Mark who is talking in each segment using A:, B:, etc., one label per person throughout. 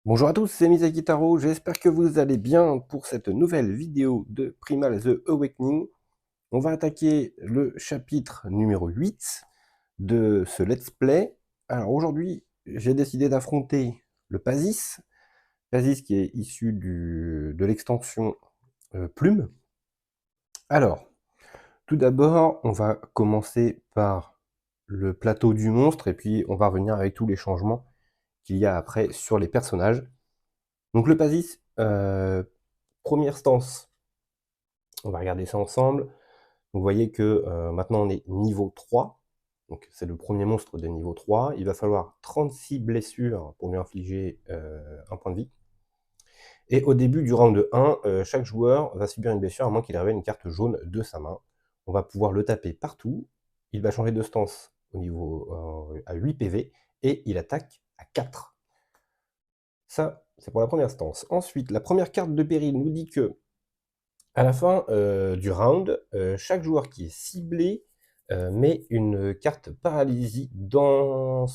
A: Bonjour à tous, c'est Misaki Taro, j'espère que vous allez bien pour cette nouvelle vidéo de Primal The Awakening. On va attaquer le chapitre numéro 8 de ce let's play. Alors aujourd'hui, j'ai décidé d'affronter le Pasis, Pasis qui est issu de l'extension Plume. Alors, tout d'abord, on va commencer par le plateau du monstre et puis on va revenir avec tous les changements qu'il y a après sur les personnages. Donc le Pasis, première stance, on va regarder ça ensemble. Donc, vous voyez que maintenant on est niveau 3, donc c'est le premier monstre de niveau 3. Il va falloir 36 blessures pour lui infliger un point de vie. Et au début du round 1, chaque joueur va subir une blessure à moins qu'il révèle une carte jaune de sa main. On va pouvoir le taper partout. Il va changer de stance au niveau à 8 PV et il attaque à 4. Ça, c'est pour la première stance. Ensuite, la première carte de péril nous dit que à la fin du round, chaque joueur qui est ciblé met une carte paralysie dans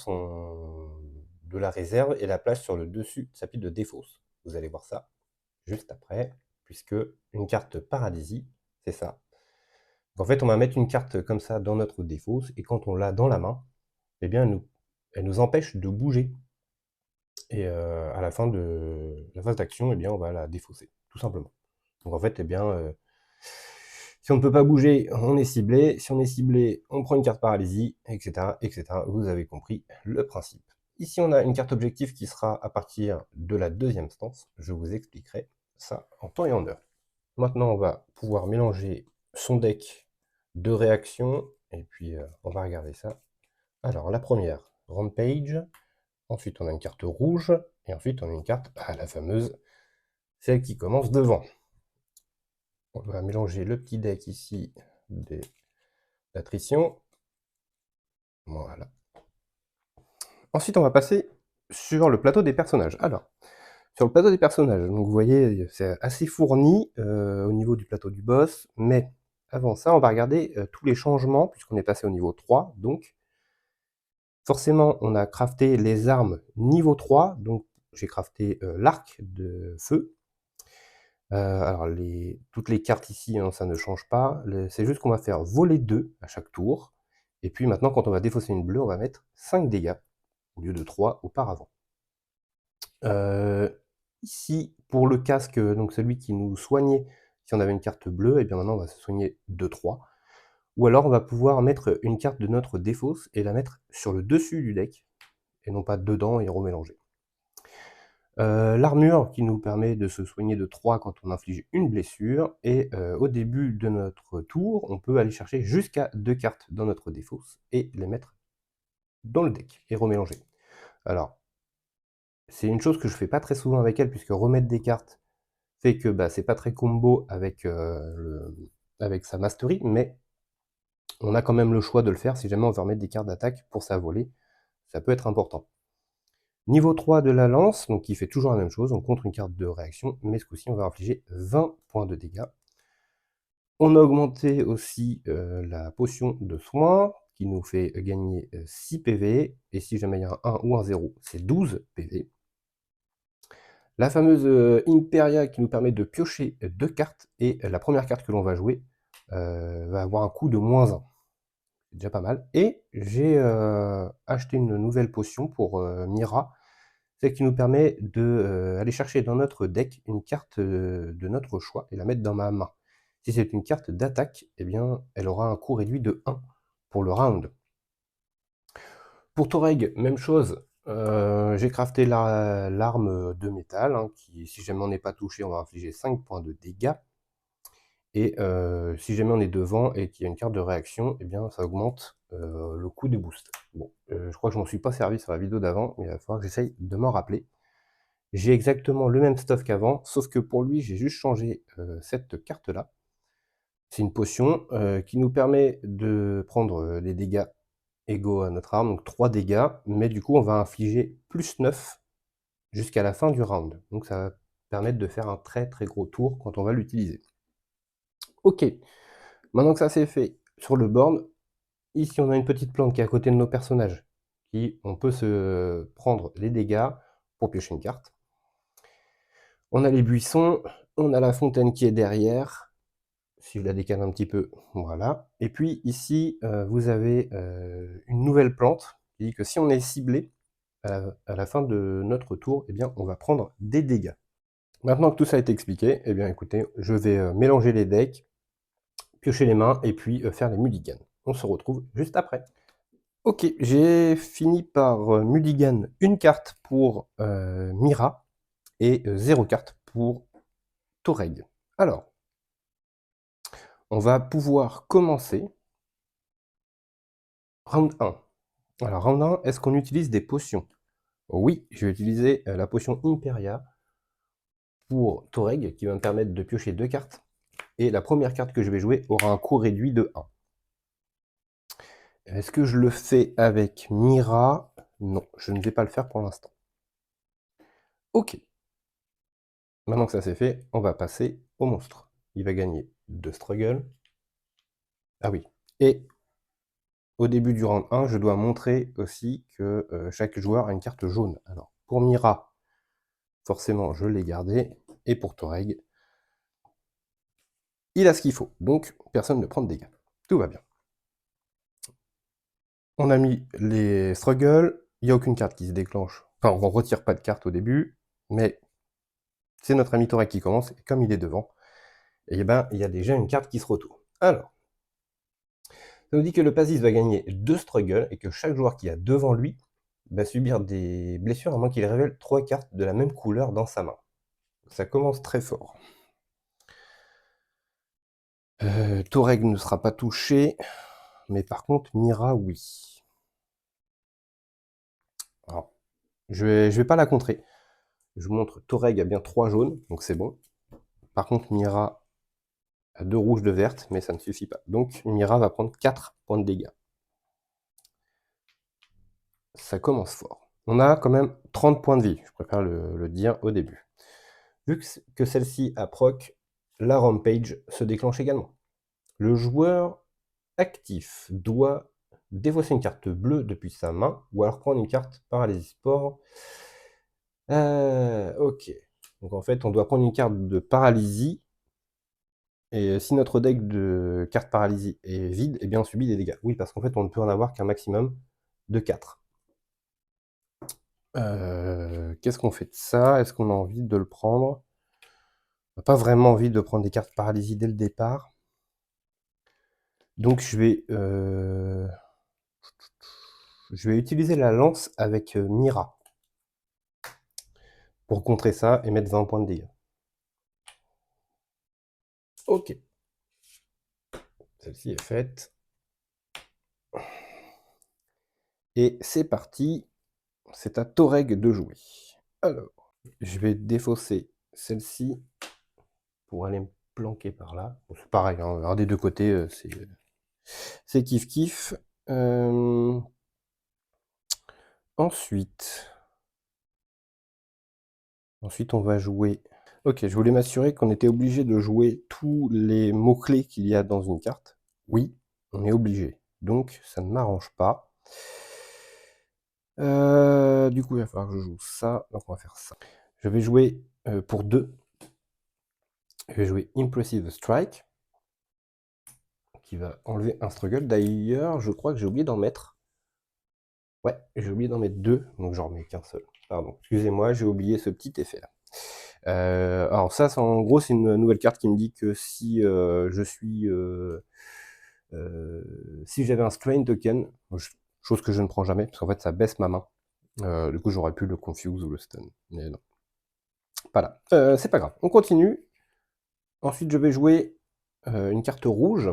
A: de la réserve et la place sur le dessus de sa pile de défausse. Vous allez voir ça juste après, puisque une carte paralysie, c'est ça. Donc en fait, on va mettre une carte comme ça dans notre défausse, et quand on l'a dans la main, eh bien, elle nous empêche de bouger. Et à la fin de la phase d'action, eh bien, on va la défausser, tout simplement. Donc en fait, eh bien, si on ne peut pas bouger, on est ciblé. Si on est ciblé, on prend une carte paralysie, etc., etc. Vous avez compris le principe. Ici, on a une carte objectif qui sera à partir de la deuxième stance. Je vous expliquerai ça en temps et en heure. Maintenant, on va pouvoir mélanger son deck de réactions, et puis on va regarder ça. Alors, la première, Rampage. Ensuite, on a une carte rouge, et ensuite, on a une carte, la fameuse, celle qui commence devant. On va mélanger le petit deck ici d'attrition. Voilà. Ensuite, on va passer sur le plateau des personnages. Alors, sur le plateau des personnages, donc vous voyez, c'est assez fourni au niveau du plateau du boss, mais avant ça, on va regarder tous les changements, puisqu'on est passé au niveau 3, donc forcément, on a crafté les armes niveau 3, donc j'ai crafté l'arc de feu. Alors, toutes les cartes ici, hein, ça ne change pas. C'est juste qu'on va faire voler 2 à chaque tour. Et puis maintenant, quand on va défausser une bleue, on va mettre 5 dégâts au lieu de 3 auparavant. Ici, pour le casque, donc celui qui nous soignait si on avait une carte bleue, et bien maintenant on va se soigner de 3. Ou alors on va pouvoir mettre une carte de notre défausse et la mettre sur le dessus du deck, et non pas dedans et remélanger. L'armure qui nous permet de se soigner de 3 quand on inflige une blessure, et au début de notre tour, on peut aller chercher jusqu'à 2 cartes dans notre défausse et les mettre dans le deck et remélanger. Alors, c'est une chose que je fais pas très souvent avec elle, puisque remettre des cartes fait que c'est pas très combo avec sa mastery, mais on a quand même le choix de le faire si jamais on veut remettre des cartes d'attaque pour sa volée, ça peut être important. Niveau 3 de la lance, donc qui fait toujours la même chose, on contre une carte de réaction, mais ce coup-ci on va infliger 20 points de dégâts. On a augmenté aussi la potion de soin, qui nous fait gagner 6 PV, et si jamais il y a un 1 ou un 0, c'est 12 PV. La fameuse Imperia qui nous permet de piocher 2 cartes, et la première carte que l'on va jouer va avoir un coût de -1. C'est déjà pas mal. Et j'ai acheté une nouvelle potion pour Mira, celle qui nous permet d'aller chercher dans notre deck une carte de notre choix et la mettre dans ma main. Si c'est une carte d'attaque, eh bien, elle aura un coût réduit de 1 pour le round. Pour Toreg, même chose. J'ai crafté l'arme de métal, hein, qui, si jamais on n'est pas touché, on va infliger 5 points de dégâts. Et si jamais on est devant et qu'il y a une carte de réaction, eh bien, ça augmente le coût des boosts. Bon, je crois que je m'en suis pas servi sur la vidéo d'avant, mais il va falloir que j'essaye de m'en rappeler. J'ai exactement le même stuff qu'avant, sauf que pour lui, j'ai juste changé cette carte-là. C'est une potion qui nous permet de prendre les dégâts égaux à notre arme, donc 3 dégâts, mais du coup, on va infliger plus 9 jusqu'à la fin du round. Donc ça va permettre de faire un très très gros tour quand on va l'utiliser. Ok, maintenant que ça c'est fait, sur le board, ici on a une petite plante qui est à côté de nos personnages, qui on peut se prendre les dégâts pour piocher une carte. On a les buissons, on a la fontaine qui est derrière. Si je la décale un petit peu, voilà. Et puis ici, vous avez une nouvelle plante qui dit que si on est ciblé, à la fin de notre tour, eh bien, on va prendre des dégâts. Maintenant que tout ça a été expliqué, eh bien écoutez, je vais mélanger les decks, piocher les mains et puis faire les mulligans. On se retrouve juste après. Ok, j'ai fini par mulligan une carte pour Mira et 0 carte pour Toreg. Alors, on va pouvoir commencer round 1. Alors, round 1, est-ce qu'on utilise des potions? Oui, je vais utiliser la potion Imperia pour Toreg, qui va me permettre de piocher 2 cartes. Et la première carte que je vais jouer aura un coût réduit de 1. Est-ce que je le fais avec Mira? Non, je ne vais pas le faire pour l'instant. Ok. Maintenant que ça c'est fait, on va passer au monstre. Il va gagner 2 struggles. Ah oui. Et au début du round 1, je dois montrer aussi que chaque joueur a une carte jaune. Alors, pour Mira, forcément, je l'ai gardé. Et pour Toreg, il a ce qu'il faut. Donc, personne ne prend de dégâts. Tout va bien. On a mis les struggles. Il n'y a aucune carte qui se déclenche. Enfin, on ne retire pas de carte au début. Mais c'est notre ami Toreg qui commence. Et comme il est devant, et ben, il y a déjà une carte qui se retourne. Alors, ça nous dit que le passif va gagner 2 struggles et que chaque joueur qui a devant lui va subir des blessures à moins qu'il révèle 3 cartes de la même couleur dans sa main. Ça commence très fort. Toreg ne sera pas touché, mais par contre Mira, oui. Alors, je vais pas la contrer. Je vous montre, Toreg a bien 3 jaunes, donc c'est bon. Par contre Mira a 2 rouges, 2 vertes, mais ça ne suffit pas. Donc Mira va prendre 4 points de dégâts. Ça commence fort. On a quand même 30 points de vie, je préfère le dire au début. Vu que celle-ci a proc, la Rampage se déclenche également. Le joueur actif doit défausser une carte bleue depuis sa main, ou alors prendre une carte paralysie sport. Ok. Donc en fait, on doit prendre une carte de paralysie, et si notre deck de cartes paralysie est vide, eh bien on subit des dégâts. Oui, parce qu'en fait, on ne peut en avoir qu'un maximum de 4. Qu'est-ce qu'on fait de ça? Est-ce qu'on a envie de le prendre? On n'a pas vraiment envie de prendre des cartes paralysie dès le départ. Donc je vais utiliser la lance avec Mira pour contrer ça et mettre 20 points de dégâts. Ok. Celle-ci est faite. Et c'est parti. C'est à Toreg de jouer. Alors, je vais défausser celle-ci pour aller me planquer par là. Bon, c'est pareil, hein, un des deux côtés, c'est kiff-kiff. Ensuite, on va jouer. Ok, je voulais m'assurer qu'on était obligé de jouer tous les mots-clés qu'il y a dans une carte. Oui, on est obligé. Donc, ça ne m'arrange pas. Du coup, il va falloir que je joue ça. Donc, on va faire ça. Je vais jouer pour 2. Je vais jouer Impressive Strike, qui va enlever un struggle. D'ailleurs, je crois que j'ai oublié d'en mettre. Ouais, j'ai oublié d'en mettre 2, donc j'en remets qu'un seul. Pardon, excusez-moi, j'ai oublié ce petit effet-là. Alors ça, en gros, c'est une nouvelle carte qui me dit que si je suis... si j'avais un Strain Token, chose que je ne prends jamais, parce qu'en fait, ça baisse ma main. Du coup, j'aurais pu le Confuse ou le Stun, mais non. Voilà, c'est pas grave. On continue. Ensuite, je vais jouer une carte rouge,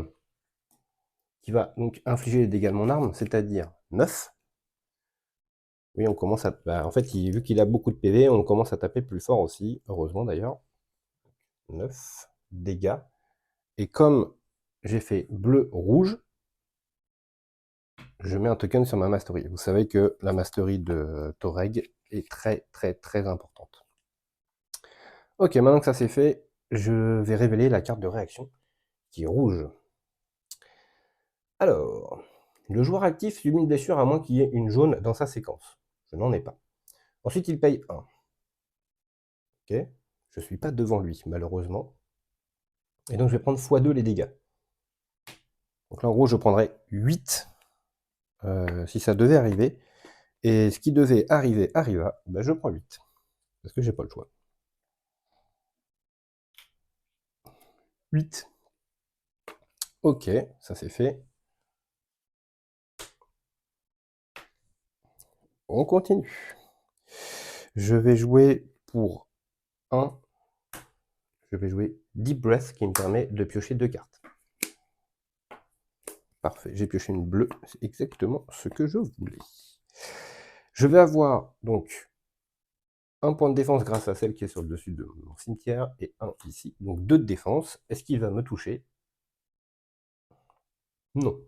A: qui va donc infliger les dégâts de mon arme, c'est-à-dire 9. Oui, on commence à... Bah, en fait, vu qu'il a beaucoup de PV, on commence à taper plus fort aussi, heureusement d'ailleurs. 9 dégâts. Et comme j'ai fait bleu-rouge, je mets un token sur ma mastery. Vous savez que la mastery de Toreg est très très très importante. Ok, maintenant que ça c'est fait, je vais révéler la carte de réaction, qui est rouge. Alors, le joueur actif subit une blessure à moins qu'il y ait une jaune dans sa séquence. Je n'en ai pas. Ensuite, il paye 1. Ok, Je ne suis pas devant lui, malheureusement. Et donc je vais prendre x2 les dégâts. Donc là, en gros, je prendrais 8 si ça devait arriver. Et ce qui devait arriver arriva, ben je prends 8. Parce que j'ai pas le choix. 8. Ok, ça c'est fait. On continue. Je vais jouer pour 1. Je vais jouer Deep Breath qui me permet de piocher 2 cartes. Parfait, j'ai pioché une bleue, c'est exactement ce que je voulais. Je vais avoir donc un point de défense grâce à celle qui est sur le dessus de mon cimetière et un ici, donc 2 de défense. Est-ce qu'il va me toucher? Non.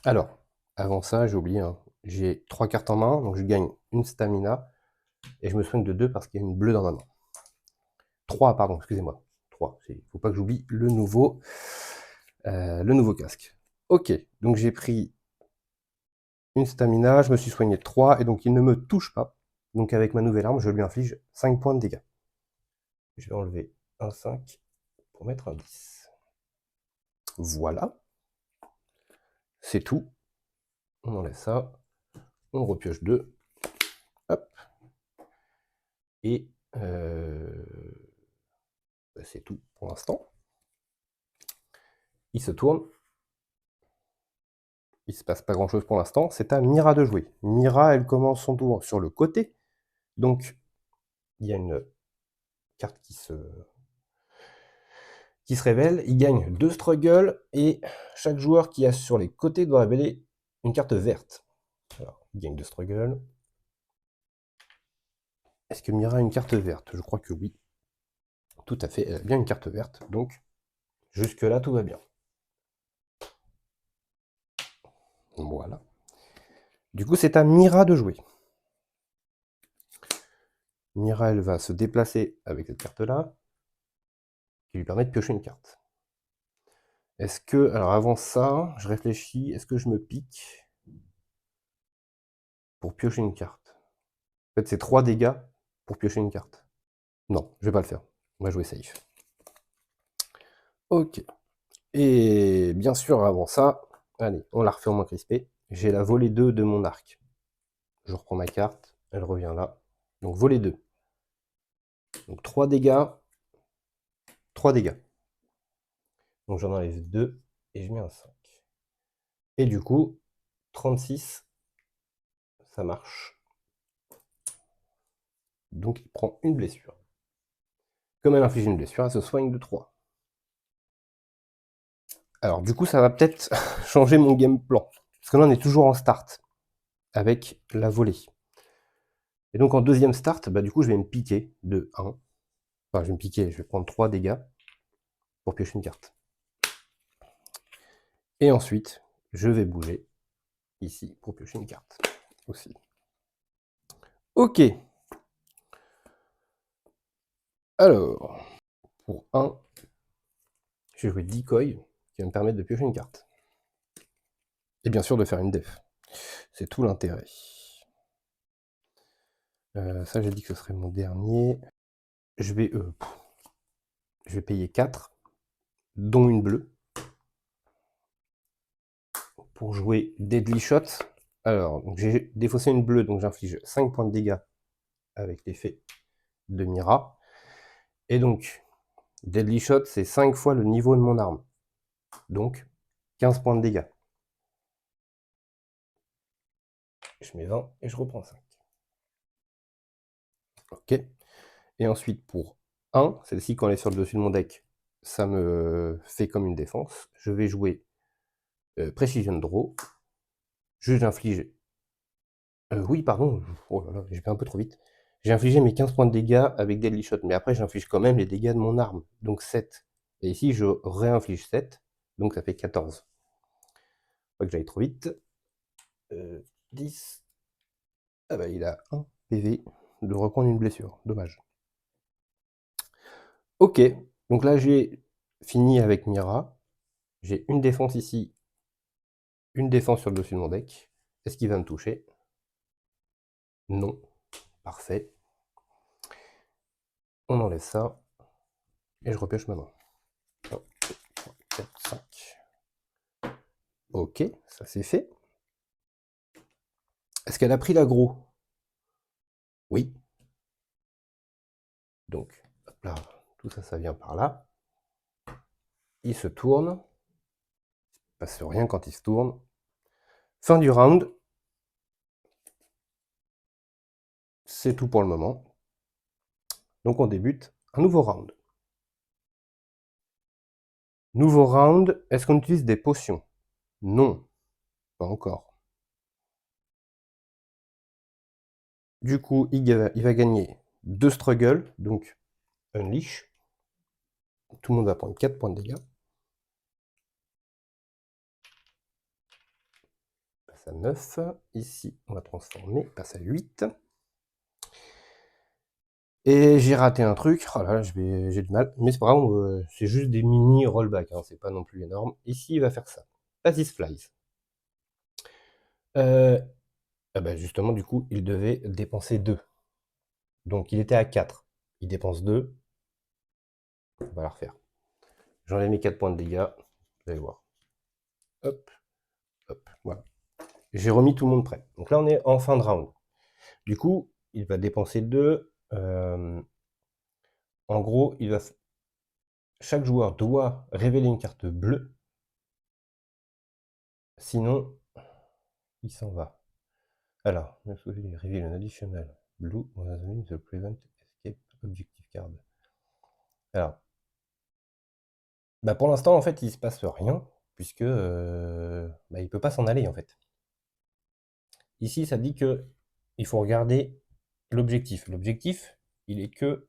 A: Alors, avant ça, j'ai oublié, hein, j'ai 3 cartes en main, donc je gagne une stamina et je me soigne de 2 parce qu'il y a une bleue dans ma main. 3, pardon, excusez-moi. 3, il ne faut pas que j'oublie le nouveau casque. Ok, donc j'ai pris une stamina, je me suis soigné de 3, et donc il ne me touche pas. Donc avec ma nouvelle arme, je lui inflige 5 points de dégâts. Je vais enlever un 5 pour mettre un 10. Voilà. C'est tout. On enlève ça. On repioche 2. Hop. Et c'est tout pour l'instant. Il se tourne. Il ne se passe pas grand chose pour l'instant. C'est à Mira de jouer. Mira, elle commence son tour sur le côté. Donc, il y a une carte qui se révèle. Il gagne 2 struggles et chaque joueur qui a sur les côtés doit révéler une carte verte. Alors, il gagne 2 struggles. Est-ce que Mira a une carte verte? Je crois que oui. Tout à fait, elle a bien une carte verte, donc jusque-là tout va bien. Voilà. Du coup, c'est à Mira de jouer. Mira, elle va se déplacer avec cette carte-là, qui lui permet de piocher une carte. Est-ce que, alors avant ça, je réfléchis, est-ce que je me pique pour piocher une carte? En fait, c'est 3 dégâts pour piocher une carte. Non, je vais pas le faire. On va jouer safe. Ok. Et bien sûr, avant ça, allez, on la refait en moins crispé. J'ai la volée 2 de mon arc. Je reprends ma carte, elle revient là. Donc volée 2. Donc 3 dégâts. 3 dégâts. Donc j'en enlève 2 et je mets un 5. Et du coup, 36, ça marche. Donc il prend une blessure. Comme elle inflige une blessure, elle se soigne de 3. Alors du coup, ça va peut-être changer mon game plan. Parce que là, on est toujours en start avec la volée. Et donc en deuxième start, bah, du coup, je vais me piquer de 1. Enfin, je vais me piquer, je vais prendre 3 dégâts pour piocher une carte. Et ensuite, je vais bouger ici pour piocher une carte aussi. Ok. Alors, pour 1, je vais jouer Decoy, qui va me permettre de piocher une carte. Et bien sûr de faire une def. C'est tout l'intérêt. Ça, j'ai dit que ce serait mon dernier. Je vais payer 4, dont une bleue, pour jouer Deadly Shot. Alors, j'ai défaussé une bleue, donc j'inflige 5 points de dégâts avec l'effet de Mira. Et donc, Deadly Shot, c'est 5 fois le niveau de mon arme. Donc, 15 points de dégâts. Je mets 20 et je reprends 5. Ok. Et ensuite, pour 1, celle-ci, quand elle est sur le dessus de mon deck, ça me fait comme une défense. Je vais jouer Precision Draw. J'inflige... oui, pardon. Oh là là, j'ai fait un peu trop vite. J'ai infligé mes 15 points de dégâts avec Deadly Shot, mais après j'inflige quand même les dégâts de mon arme, donc 7. Et ici, je réinflige 7, donc ça fait 14. Pas que j'aille trop vite. 10. Ah bah il a 1 PV de reprendre une blessure, dommage. Ok, donc là j'ai fini avec Mira. J'ai une défense ici, une défense sur le dessus de mon deck. Est-ce qu'il va me toucher? Non. Parfait. On enlève ça. Et je repêche ma main. 1, 2, 3, 4, 5. Ok, ça c'est fait. Est-ce qu'elle a pris l'aggro? Oui. Donc, hop là, tout ça, ça vient par là. Il se tourne. Il ne passe rien quand il se tourne. Fin du round. C'est tout pour le moment. Donc on débute un nouveau round. Nouveau round, est-ce qu'on utilise des potions? Non, pas encore. Du coup, il va gagner 2 struggles, donc unleash. Tout le monde va prendre 4 points de dégâts. Passe à 9. Ici, on va transformer, passe à 8. Et j'ai raté un truc, oh là, j'ai du mal, mais c'est pas grave, c'est juste des mini rollbacks, hein, c'est pas non plus énorme. Ici, il va faire ça. Asis Flies. Justement, du coup, il devait dépenser 2. Donc, il était à 4. Il dépense 2. On va la refaire. J'enlève mes 4 points de dégâts. Vous allez voir. Hop, hop, voilà. J'ai remis tout le monde prêt. Donc là, on est en fin de round. Du coup, il va dépenser 2. En gros, chaque joueur doit révéler une carte bleue. Sinon, il s'en va. Alors, reveal an additional blue when the prevent escape objective card. Alors, pour l'instant, en fait, il se passe rien, puisque il peut pas s'en aller, en fait. Ici, ça dit que il faut regarder l'objectif. L'objectif, il est que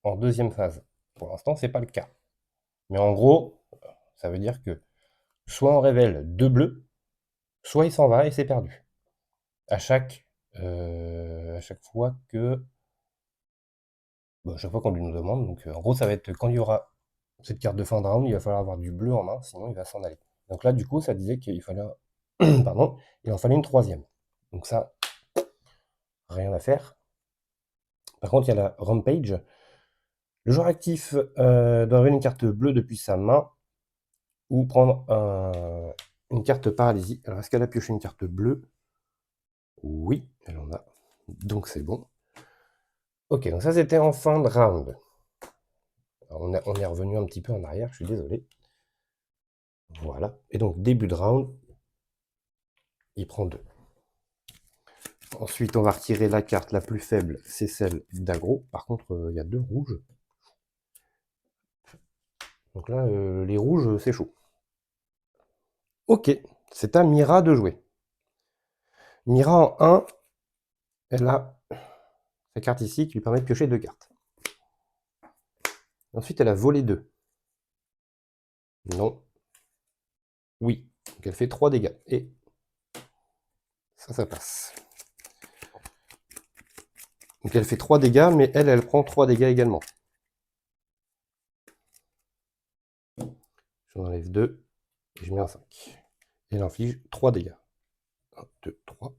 A: en deuxième phase. Pour l'instant, c'est pas le cas. Mais en gros, ça veut dire que soit on révèle 2 bleus, soit il s'en va et c'est perdu. À chaque fois que... à chaque fois qu'on lui nous demande. Donc en gros, ça va être quand il y aura cette carte de fin de round, il va falloir avoir du bleu en main, sinon il va s'en aller. Donc là, du coup, ça disait qu'il fallait... Pardon, il en fallait une troisième. Donc ça, rien à faire. Par contre, il y a la Rampage. Le joueur actif doit révéler une carte bleue depuis sa main ou prendre une carte paralysie. Alors, est-ce qu'elle a pioché une carte bleue? Oui, elle en a. Donc, c'est bon. Ok, donc ça, c'était en fin de round. Alors, on est revenu un petit peu en arrière, je suis désolé. Voilà. Et donc, début de round, il prend 2. Ensuite, on va retirer la carte la plus faible, c'est celle d'aggro. Par contre, il y a 2 rouges. Donc là, les rouges, c'est chaud. Ok, c'est à Mira de jouer. Mira en 1, elle a sa carte ici qui lui permet de piocher 2 cartes. Ensuite, elle a volé 2. Non. Oui. Donc elle fait 3 dégâts. Et ça passe. Donc elle fait 3 dégâts, mais elle prend 3 dégâts également. J'en enlève 2. Et je mets un 5. Elle inflige 3 dégâts. 1, 2, 3.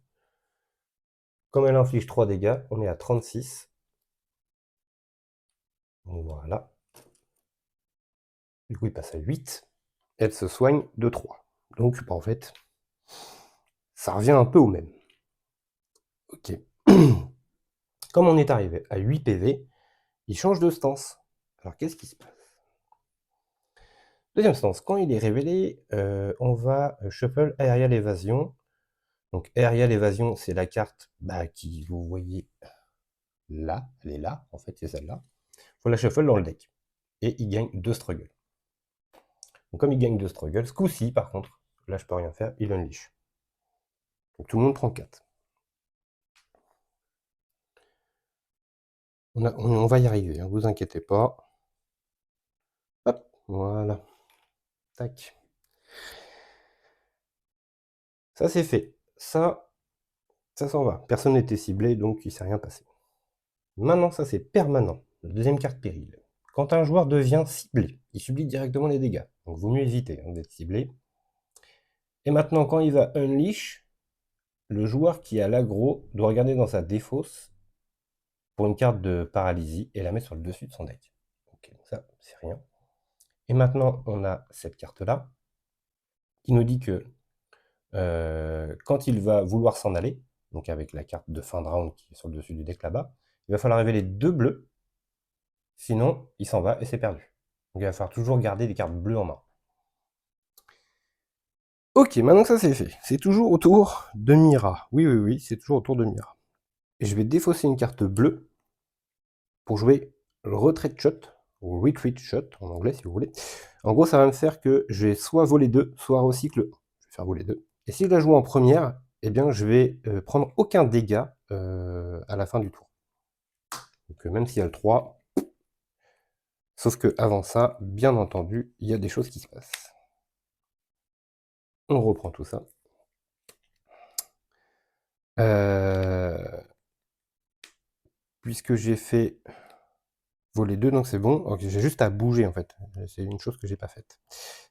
A: Comme elle inflige 3 dégâts, on est à 36. Voilà. Du coup, il passe à 8. Elle se soigne de 3. Donc, en fait, ça revient un peu au même. Ok. Comme on est arrivé à 8 PV, il change de stance. Alors, qu'est-ce qui se passe? Deuxième stance, quand il est révélé, on va shuffle Aerial Evasion. Donc, Aerial Evasion, c'est la carte qui, vous voyez là. Elle est là, en fait, c'est celle-là. Il faut la shuffle dans le deck. Et il gagne 2 struggles. Donc, comme il gagne 2 struggles, ce coup-ci, par contre, là, je peux rien faire, il unleash. Donc, tout le monde prend 4. On va y arriver, hein, vous inquiétez pas. Hop, voilà. Tac. Ça, c'est fait. Ça s'en va. Personne n'était ciblé, donc il ne s'est rien passé. Maintenant, ça, c'est permanent. La deuxième carte péril. Quand un joueur devient ciblé, il subit directement les dégâts. Donc, vaut mieux éviter d'être ciblé. Et maintenant, quand il va unleash, le joueur qui a l'aggro doit regarder dans sa défausse pour une carte de paralysie et la mettre sur le dessus de son deck. Ok, donc ça, c'est rien. Et maintenant, on a cette carte-là, qui nous dit que quand il va vouloir s'en aller, donc avec la carte de fin de round qui est sur le dessus du deck là-bas, il va falloir révéler 2 bleus, sinon il s'en va et c'est perdu. Donc il va falloir toujours garder des cartes bleues en main. Ok, maintenant que ça c'est fait, c'est toujours au tour de Mira. Oui, c'est toujours au tour de Mira. Et je vais défausser une carte bleue pour jouer le retreat shot, ou retreat shot en anglais si vous voulez. En gros, ça va me faire que je vais soit voler 2, soit recycle 1. Je vais faire voler 2. Et si je la joue en première, eh bien je vais prendre aucun dégât à la fin du tour. Donc même s'il y a le 3, sauf que avant ça, bien entendu, il y a des choses qui se passent. On reprend tout ça. Puisque j'ai fait voler 2, donc c'est bon. Ok, j'ai juste à bouger en fait. C'est une chose que j'ai pas faite.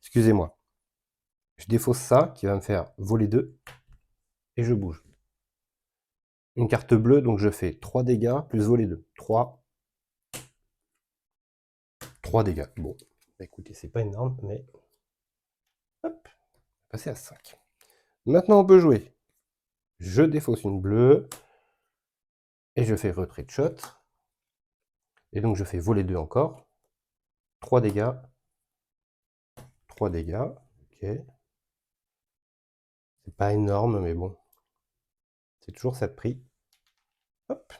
A: Excusez-moi. Je défausse ça, qui va me faire voler 2, et je bouge. Une carte bleue, donc je fais 3 dégâts, plus voler 2. 3 dégâts. Bon, bah, écoutez, c'est pas énorme, mais... Hop, passer à 5. Maintenant, on peut jouer. Je défausse une bleue, et je fais retrait de shot. Et donc, je fais voler 2 encore. 3 dégâts. 3 dégâts. Ok. C'est pas énorme, mais bon. C'est toujours ça de prix. Hop.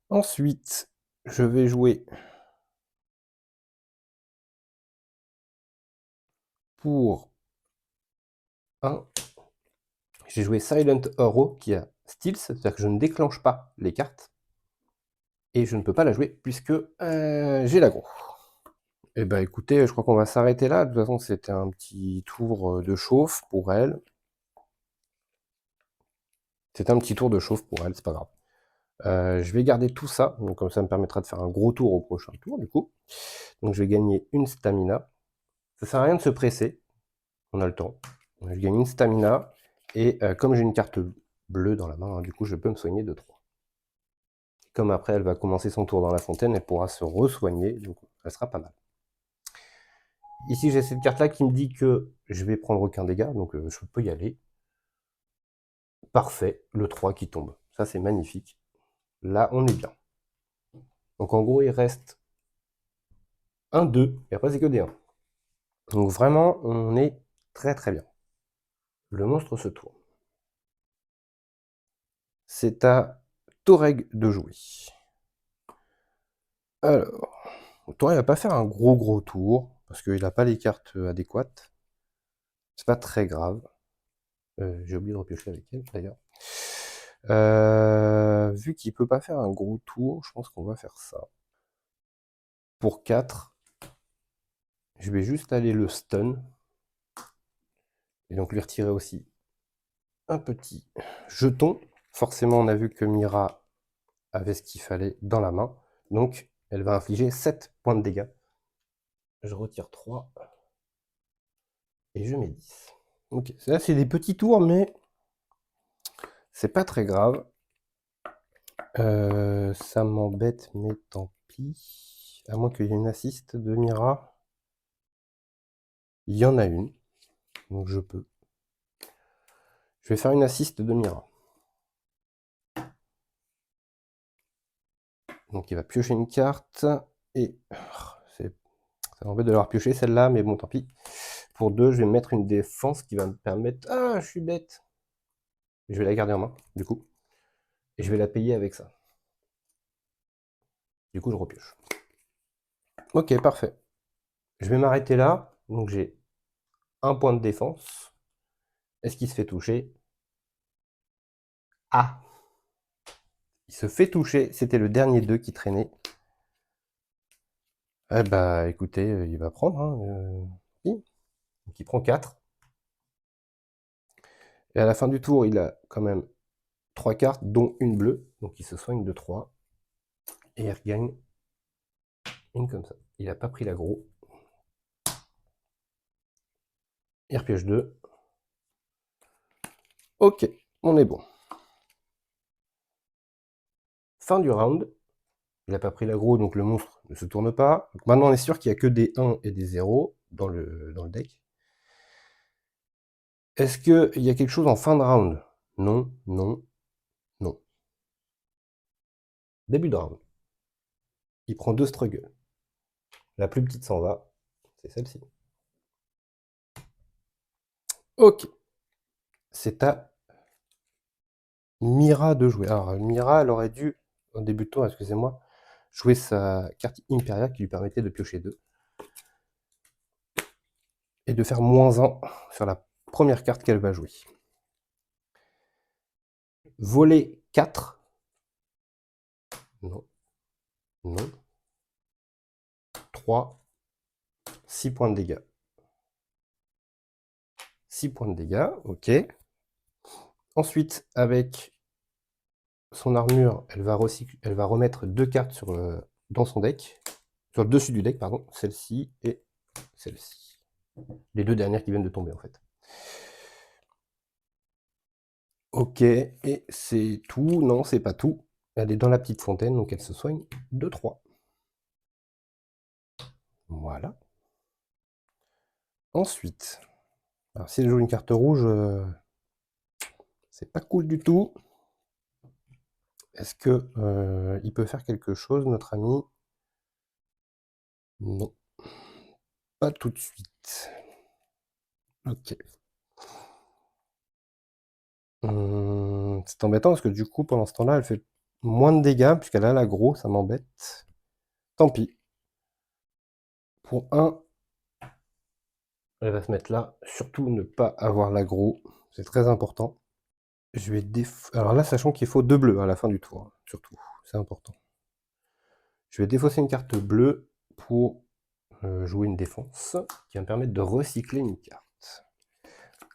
A: Ensuite, je vais jouer pour 1. J'ai joué Silent Arrow qui a Steals, c'est-à-dire que je ne déclenche pas les cartes. Et je ne peux pas la jouer puisque j'ai l'aggro. Eh ben écoutez, je crois qu'on va s'arrêter là. De toute façon, c'était un petit tour de chauffe pour elle. C'est un petit tour de chauffe pour elle, c'est pas grave. Je vais garder tout ça, donc comme ça me permettra de faire un gros tour au prochain tour du coup. Donc je vais gagner une stamina. Ça sert à rien de se presser, on a le temps. Je gagne une stamina, et comme j'ai une carte bleue dans la main, hein, du coup je peux me soigner de 3. Comme après elle va commencer son tour dans la fontaine, elle pourra se re-soigner, donc elle sera pas mal. Ici j'ai cette carte là qui me dit que je vais prendre aucun dégât, donc je peux y aller. Parfait, le 3 qui tombe. Ça c'est magnifique. Là on est bien. Donc en gros il reste un 2, et après c'est que des 1. Donc vraiment on est très très bien. Le monstre se tourne. C'est à Toreg de jouer. Alors, Toreg va pas faire un gros tour, parce qu'il n'a pas les cartes adéquates. C'est pas très grave. J'ai oublié de repiocher avec elle d'ailleurs. Vu qu'il peut pas faire un gros tour, je pense qu'on va faire ça. Pour 4, je vais juste aller le stun. Et donc lui retirer aussi un petit jeton. Forcément, on a vu que Mira avait ce qu'il fallait dans la main. Donc, elle va infliger 7 points de dégâts. Je retire 3. Et je mets 10. Ok, là c'est des petits tours, mais c'est pas très grave. Ça m'embête, mais tant pis. À moins qu'il y ait une assist de Mira. Il y en a une, donc je peux. Je vais faire une assist de Mira. Donc il va piocher une carte, et ça m'embête de l'avoir pioché celle-là, mais bon, tant pis. Pour 2, je vais mettre une défense qui va me permettre... Ah, je suis bête. Je vais la garder en main, du coup. Et je vais la payer avec ça. Du coup, je repioche. Ok, parfait. Je vais m'arrêter là. Donc j'ai un point de défense. Est-ce qu'il se fait toucher? Ah! Il se fait toucher. C'était le dernier 2 qui traînait. Eh bah, écoutez, il va prendre. Hein, oui. Donc il prend 4. Et à la fin du tour, il a quand même 3 cartes, dont une bleue. Donc il se soigne de 3. Et il regagne une comme ça. Il n'a pas pris l'aggro. Il repioche 2. Ok, on est bon. fin du round. Il n'a pas pris l'aggro, donc le monstre ne se tourne pas. Donc maintenant, on est sûr qu'il n'y a que des 1 et des 0 dans le deck. Est-ce qu'il y a quelque chose en fin de round? Non, non, non. Début de round. Il prend 2 struggles. La plus petite s'en va. C'est celle-ci. Ok. C'est à Mira de jouer. Alors, Mira, elle aurait dû, en début de tour, excusez-moi, jouer sa carte Imperia qui lui permettait de piocher 2. Et de faire -1 sur la première carte qu'elle va jouer. Voler 4. Non. Non. 3. 6 points de dégâts. 6 points de dégâts, ok. Ensuite, avec son armure, elle va remettre 2 cartes dans son deck. Sur le dessus du deck, pardon. Celle-ci et celle-ci. Les 2 dernières qui viennent de tomber, en fait. Ok, et c'est tout. Non, c'est pas tout. Elle est dans la petite fontaine, donc elle se soigne de 3. Voilà. Ensuite, alors si elle joue une carte rouge, c'est pas cool du tout. Est-ce que il peut faire quelque chose, notre ami? Non. Pas tout de suite. Ok. C'est embêtant parce que du coup, pendant ce temps-là, elle fait moins de dégâts puisqu'elle a l'aggro, ça m'embête. Tant pis. Pour 1, elle va se mettre là. Surtout ne pas avoir l'aggro, c'est très important. Je vais alors là, sachant qu'il faut 2 bleus à la fin du tour, hein, surtout, c'est important. Je vais défausser une carte bleue pour jouer une défense qui va me permettre de recycler une carte.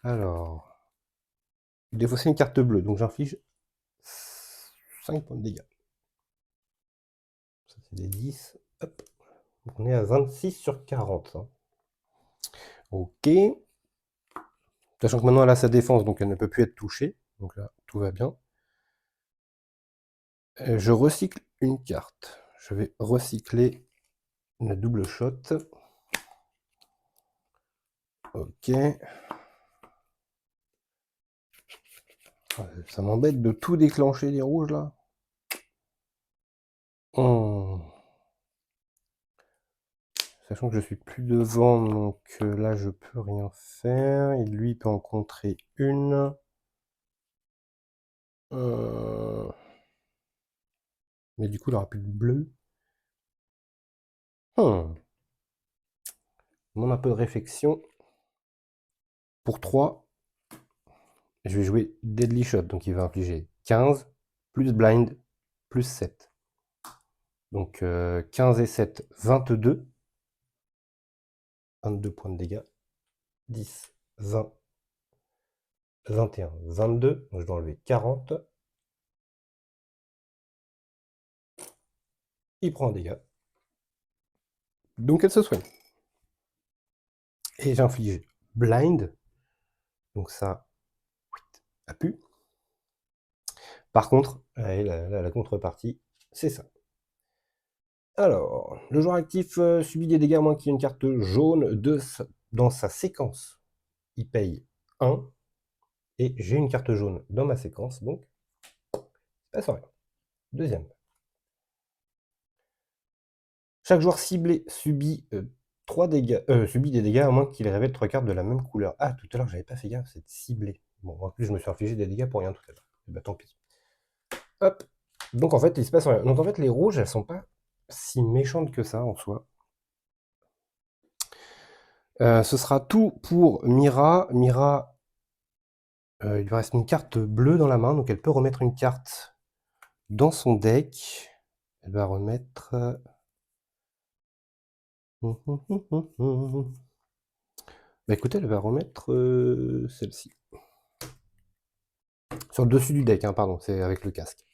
A: Alors, défausser une carte bleue, donc j'inflige 5 points de dégâts. Ça c'est des 10. Hop. Donc on est à 26 sur 40. Hein. Ok. Sachant que maintenant elle a sa défense, donc elle ne peut plus être touchée. Donc là, tout va bien. Je recycle une carte. Je vais recycler une double shot. Ok. Ça m'embête de tout déclencher les rouges là. Sachant que je suis plus devant, donc là je peux rien faire. Et lui peut en contrer une. Mais du coup il aura plus de bleu. On demande un peu de réflexion. Pour 3, je vais jouer Deadly Shot, donc il va infliger 15, plus Blind, plus 7. Donc 15 et 7, 22. 22 points de dégâts. 10, 20, 21, 22. Donc je dois enlever 40. Il prend un dégât. Donc elle se soigne. Et j'inflige Blind. Donc ça a pu. Par contre, la contrepartie, c'est ça. Alors, le joueur actif subit des dégâts à moins qu'il y ait une carte jaune dans sa séquence. Il paye 1. Et j'ai une carte jaune dans ma séquence, donc ça passe rien. Deuxième. Chaque joueur ciblé subit subit des dégâts à moins qu'il révèle 3 cartes de la même couleur. Ah, tout à l'heure, j'avais pas fait gaffe, c'est ciblé. Bon, en plus, je me suis infligé des dégâts pour rien tout à l'heure. Et bah tant pis. Hop. Donc en fait, il se passe rien. Donc en fait, les rouges, elles sont pas si méchantes que ça en soi. Ce sera tout pour Mira. Mira, il lui reste une carte bleue dans la main, donc elle peut remettre une carte dans son deck. Elle va remettre... Bah écoutez, elle va remettre celle-ci. Sur le dessus du deck, hein, pardon, c'est avec le casque.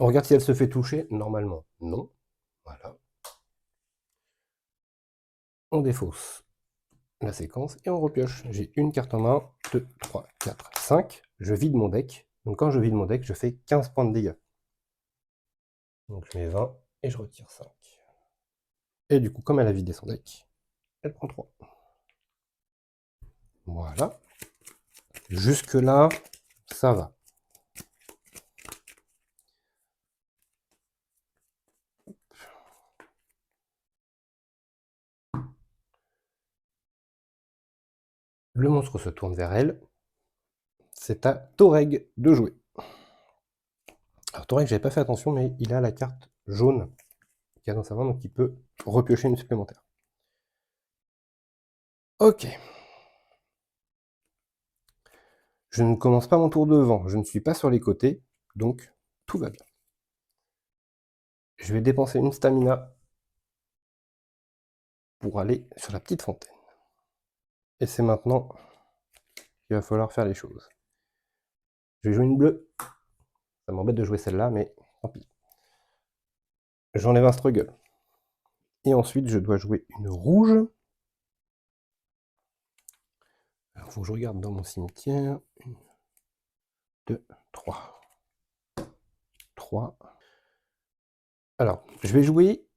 A: On regarde si elle se fait toucher. Normalement, non. Voilà. On défausse la séquence et on repioche. J'ai une carte en main, 2, 3, 4, 5. Je vide mon deck. Donc quand je vide mon deck, je fais 15 points de dégâts. Donc je mets 20 et je retire 5. Et du coup, comme elle a vidé son deck, elle prend 3. Voilà. Jusque là, ça va. Le monstre se tourne vers elle. C'est à Toreg de jouer. Alors Toreg, j'avais pas fait attention, mais il a la carte jaune qu'il y a dans sa main, donc il peut repiocher une supplémentaire. Ok. Je ne commence pas mon tour devant, je ne suis pas sur les côtés, donc tout va bien. Je vais dépenser une stamina pour aller sur la petite fontaine. Et c'est maintenant qu'il va falloir faire les choses. Je vais jouer une bleue. Ça m'embête de jouer celle-là, mais tant pis. J'enlève un struggle. Et ensuite, je dois jouer une rouge. Alors, il faut que je regarde dans mon cimetière. 1, 2, 3. 3. Alors, je vais jouer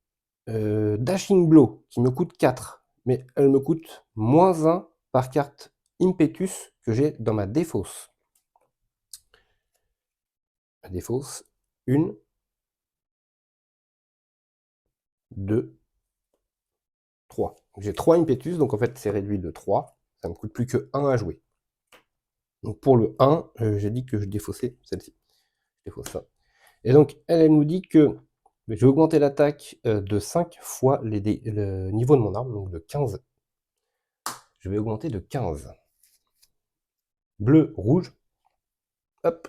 A: Dashing Blow, qui me coûte 4. Mais elle me coûte moins 1 par carte Impetus que j'ai dans ma défausse. Ma défausse, 1, 2, 3. J'ai 3 Impetus, donc en fait c'est réduit de 3. Ça me coûte plus que 1 à jouer. Donc pour le 1, j'ai dit que je défaussais celle-ci. Je défausse ça. Et donc elle nous dit que je vais augmenter l'attaque de 5 fois le niveau de mon arme, donc de 15. Je vais augmenter de 15. Bleu, rouge. Hop,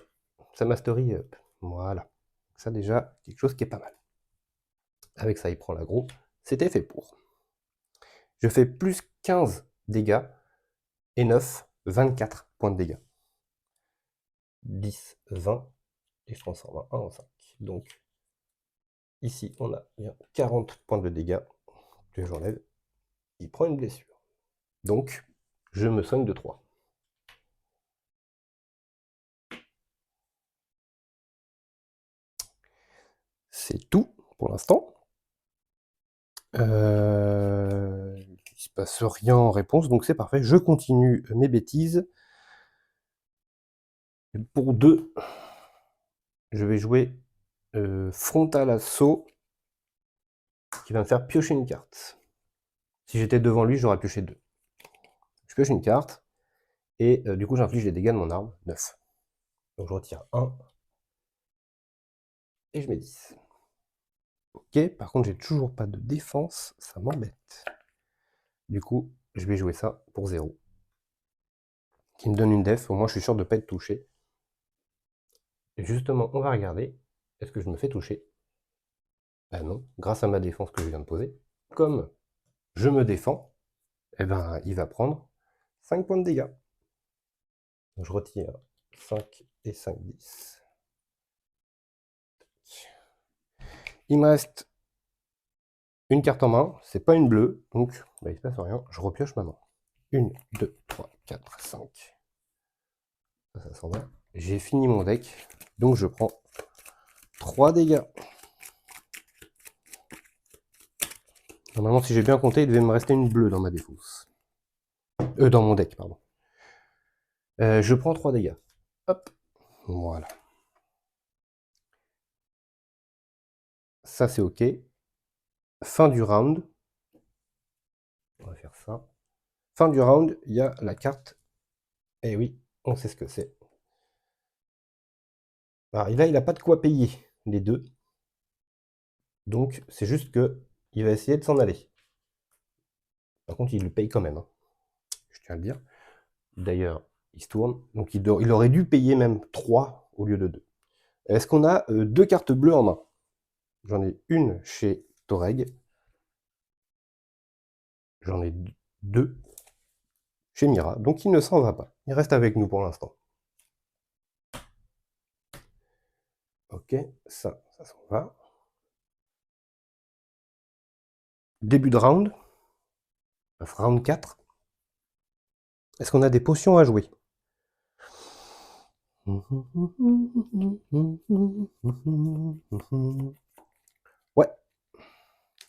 A: ça mastery up. Voilà. Ça déjà, quelque chose qui est pas mal. Avec ça, il prend l'aggro. C'était fait pour. Je fais plus 15 dégâts et 9, 24 points de dégâts. 10, 20, et je transforme un en 5. Donc, ici, on a bien 40 points de dégâts que j'enlève. Il prend une blessure. Donc, je me soigne de 3. C'est tout pour l'instant. Il ne se passe rien en réponse, donc c'est parfait. Je continue mes bêtises. Et pour 2, je vais jouer Frontal Assaut, qui va me faire piocher une carte. Si j'étais devant lui, j'aurais pioché 2. Je pioche une carte, et du coup j'inflige les dégâts de mon arme, 9. Donc je retire 1, et je mets 10. Ok, par contre j'ai toujours pas de défense, ça m'embête. Du coup, je vais jouer ça pour 0. Qui me donne une def, au moins je suis sûr de ne pas être touché. Et justement, on va regarder, est-ce que je me fais toucher? Ben non, grâce à ma défense que je viens de poser. Comme je me défends, eh ben, il va prendre 5 points de dégâts. Donc je retire 5 et 5, 10. Il me reste une carte en main, c'est pas une bleue, donc bah, il se passe rien, je repioche ma main. 1, 2, 3, 4, 5. Ça s'en va. J'ai fini mon deck, donc je prends 3 dégâts. Normalement, si j'ai bien compté, il devait me rester une bleue dans ma défausse. Dans mon deck, pardon. Je prends 3 dégâts. Hop, voilà. Ça, c'est OK. Fin du round. On va faire ça. Fin du round, il y a la carte. Eh oui, on sait ce que c'est. Alors, là, il n'a pas de quoi payer les deux. Donc, c'est juste que il va essayer de s'en aller. Par contre, il le paye quand même. Hein. Je tiens à le dire. D'ailleurs, il se tourne. Donc, il aurait dû payer même 3 au lieu de 2. Est-ce qu'on a 2 cartes bleues en main? J'en ai une chez Toreg. J'en ai 2 chez Mira. Donc, il ne s'en va pas. Il reste avec nous pour l'instant. Ok, ça s'en va. Début de round. Round 4. Est-ce qu'on a des potions à jouer?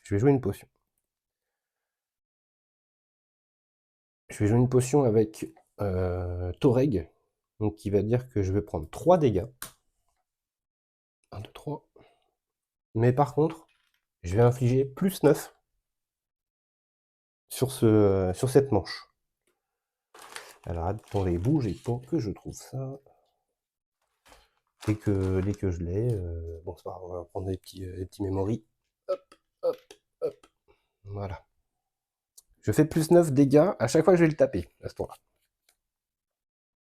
A: Je vais jouer une potion. Je vais jouer une potion avec Toreg, donc qui va dire que je vais prendre 3 dégâts. 1, 2, 3. Mais par contre, je vais infliger plus 9 sur cette manche. Alors attendez, bougez pas que je trouve ça. Dès que je l'ai, bon c'est pas grave, on va prendre des petits memories. Hop, hop, hop. Voilà. Je fais plus 9 dégâts à chaque fois que je vais le taper, à ce tour-là.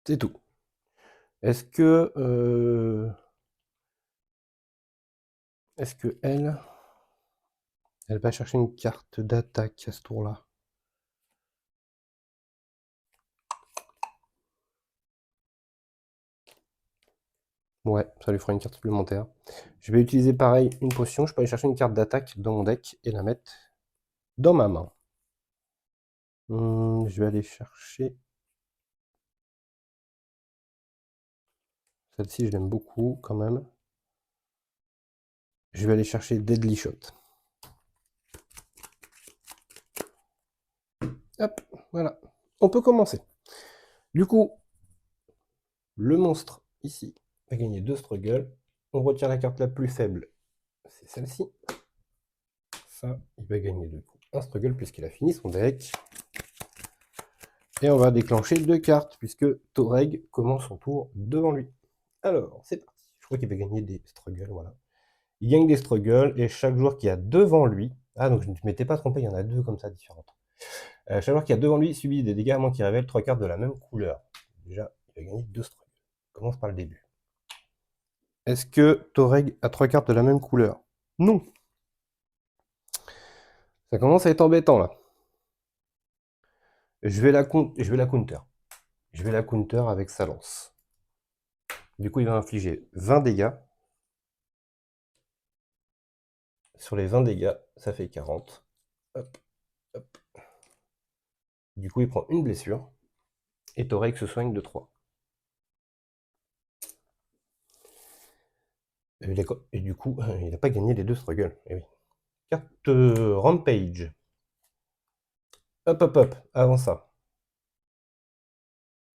A: C'est tout. Est-ce que elle va chercher une carte d'attaque à ce tour-là? Ouais, ça lui fera une carte supplémentaire. Je vais utiliser pareil une potion. Je peux aller chercher une carte d'attaque dans mon deck et la mettre dans ma main. Je vais aller chercher... Celle-ci, je l'aime beaucoup quand même. Je vais aller chercher Deadly Shot. Hop, voilà. On peut commencer. Du coup, le monstre, ici, va gagner 2 struggles. On retire la carte la plus faible, c'est celle-ci. Ça, il va gagner du coup un struggle puisqu'il a fini son deck. Et on va déclencher 2 cartes, puisque Toreg commence son tour devant lui. Alors, c'est parti. Je crois qu'il va gagner des struggles, voilà. Il gagne des struggles, et chaque joueur qui a devant lui... Ah, donc je ne m'étais pas trompé, il y en a 2 comme ça, différentes. Chaque joueur qui a devant lui subit des dégâts à moins qu'il révèle 3 cartes de la même couleur. Déjà, il va gagner 2 struggles. On commence par le début. Est-ce que Toreg a 3 cartes de la même couleur? Non. Ça commence à être embêtant, là. Je vais la counter. Je vais la counter avec sa lance. Du coup, il va infliger 20 dégâts. Sur les 20 dégâts, ça fait 40. Hop, hop. Du coup, il prend une blessure. Et Torek se soigne de 3. Et du coup, il n'a pas gagné les 2 struggles. Eh oui. Carte Rampage. Hop, hop, hop. Avant ça,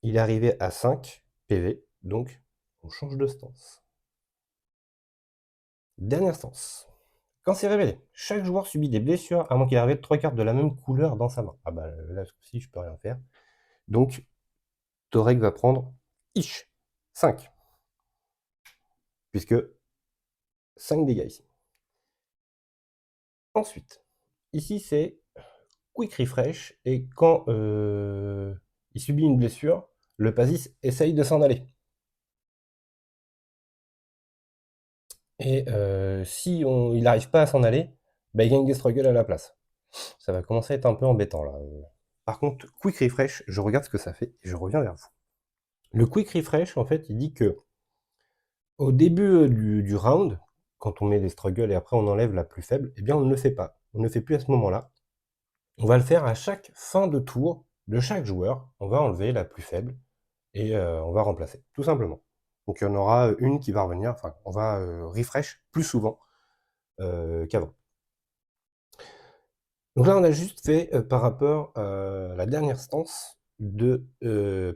A: il est arrivé à 5 PV. Donc, on change de stance. Dernière stance. Quand c'est révélé, chaque joueur subit des blessures à moins qu'il arrive 3 cartes de la même couleur dans sa main. Ah bah là, si je peux rien faire. Donc, Torek va prendre 5. Puisque 5 dégâts ici. Ensuite, ici c'est Quick Refresh, et quand il subit une blessure, le Pasis essaye de s'en aller. Et si il n'arrive pas à s'en aller, bah, il gagne des struggles à la place. Ça va commencer à être un peu embêtant là. Par contre, Quick Refresh, je regarde ce que ça fait et je reviens vers vous. Le Quick Refresh, en fait, il dit que au début du round, quand on met des struggles et après on enlève la plus faible, eh bien on ne le fait pas. On ne le fait plus à ce moment-là. On va le faire à chaque fin de tour de chaque joueur. On va enlever la plus faible et on va remplacer, tout simplement. Donc il y en aura une qui va revenir, enfin on va refresh plus souvent qu'avant. Donc là on a juste fait par rapport à la dernière stance de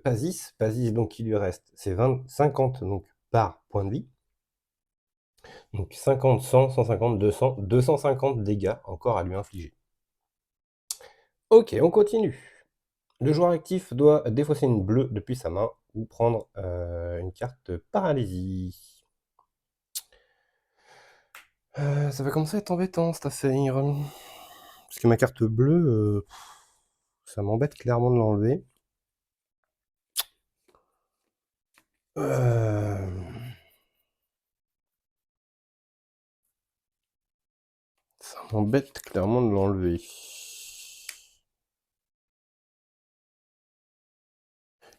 A: Pasis. Pasis, donc il lui reste, c'est 50 donc, par point de vie. Donc 50, 100, 150, 200, 250 dégâts encore à lui infliger. Ok, on continue. Le joueur actif doit défausser une bleue depuis sa main ou prendre une carte paralysie. Ça va commencer à être embêtant cette affaire. Parce que ma carte bleue, ça m'embête clairement de l'enlever. Ça m'embête clairement de l'enlever.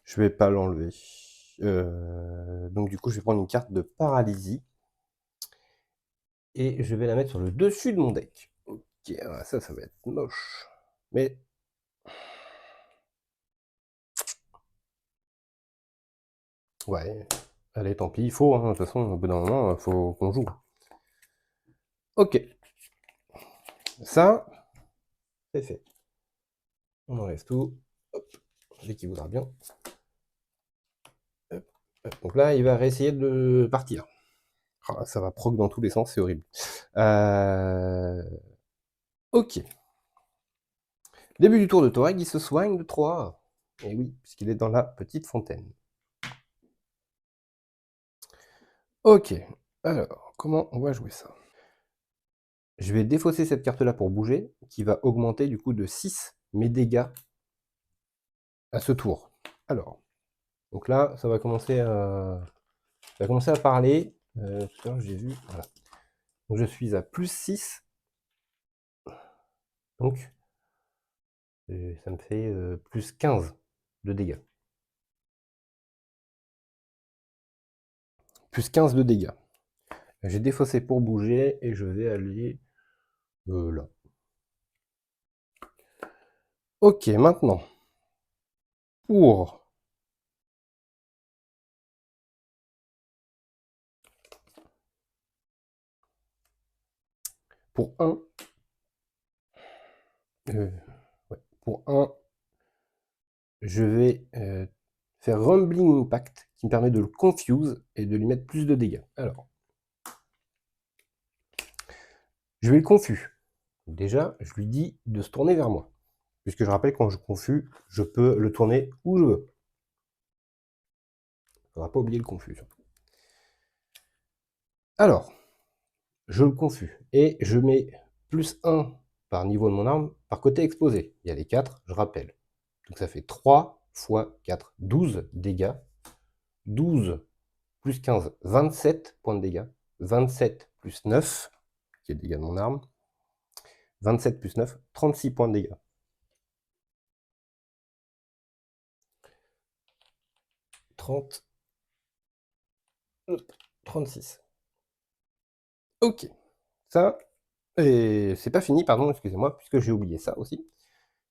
A: Je vais pas l'enlever. Donc du coup, je vais prendre une carte de paralysie. Et je vais la mettre sur le dessus de mon deck. Ok, ça va être moche. Mais... ouais, allez, tant pis, il faut, hein, de toute façon, au bout d'un moment, il faut qu'on joue. Ok. Ça, c'est fait. On enlève tout. Hop, dès qu'il voudra bien. Hop, hop. Donc là, il va réessayer de partir. Ah, ça va proc dans tous les sens, c'est horrible. Ok. Début du tour de Toreg, il se soigne de 3. Et oui, puisqu'il est dans la petite fontaine. Ok. Alors, comment on va jouer ça? Je vais défausser cette carte-là pour bouger, qui va augmenter du coup de 6 mes dégâts à ce tour. Alors, donc là, ça va commencer à parler. Tout à l'heure, j'ai vu. Voilà. Donc je suis à plus 6. Donc, ça me fait plus 15 de dégâts. Plus 15 de dégâts. J'ai défaussé pour bouger et je vais aller là. Ok, maintenant, pour pour 1, ouais, pour 1, je vais faire Rumbling Impact, qui me permet de le confuse et de lui mettre plus de dégâts. Alors, je vais le confus. Déjà, je lui dis de se tourner vers moi. Puisque je rappelle, quand je confus, je peux le tourner où je veux. Il ne faudra pas oublier le confus, surtout. Alors, je le confus. Et je mets plus 1 par niveau de mon arme par côté exposé. Il y a les 4, je rappelle. Donc ça fait 3 fois 4, 12 dégâts. 12 plus 15, 27 points de dégâts. 27 plus 9, qui est le dégât de mon arme. 27 plus 9, 36 points de dégâts. 30, 36. Ok. Ça, et c'est pas fini, pardon, excusez-moi, puisque j'ai oublié ça aussi,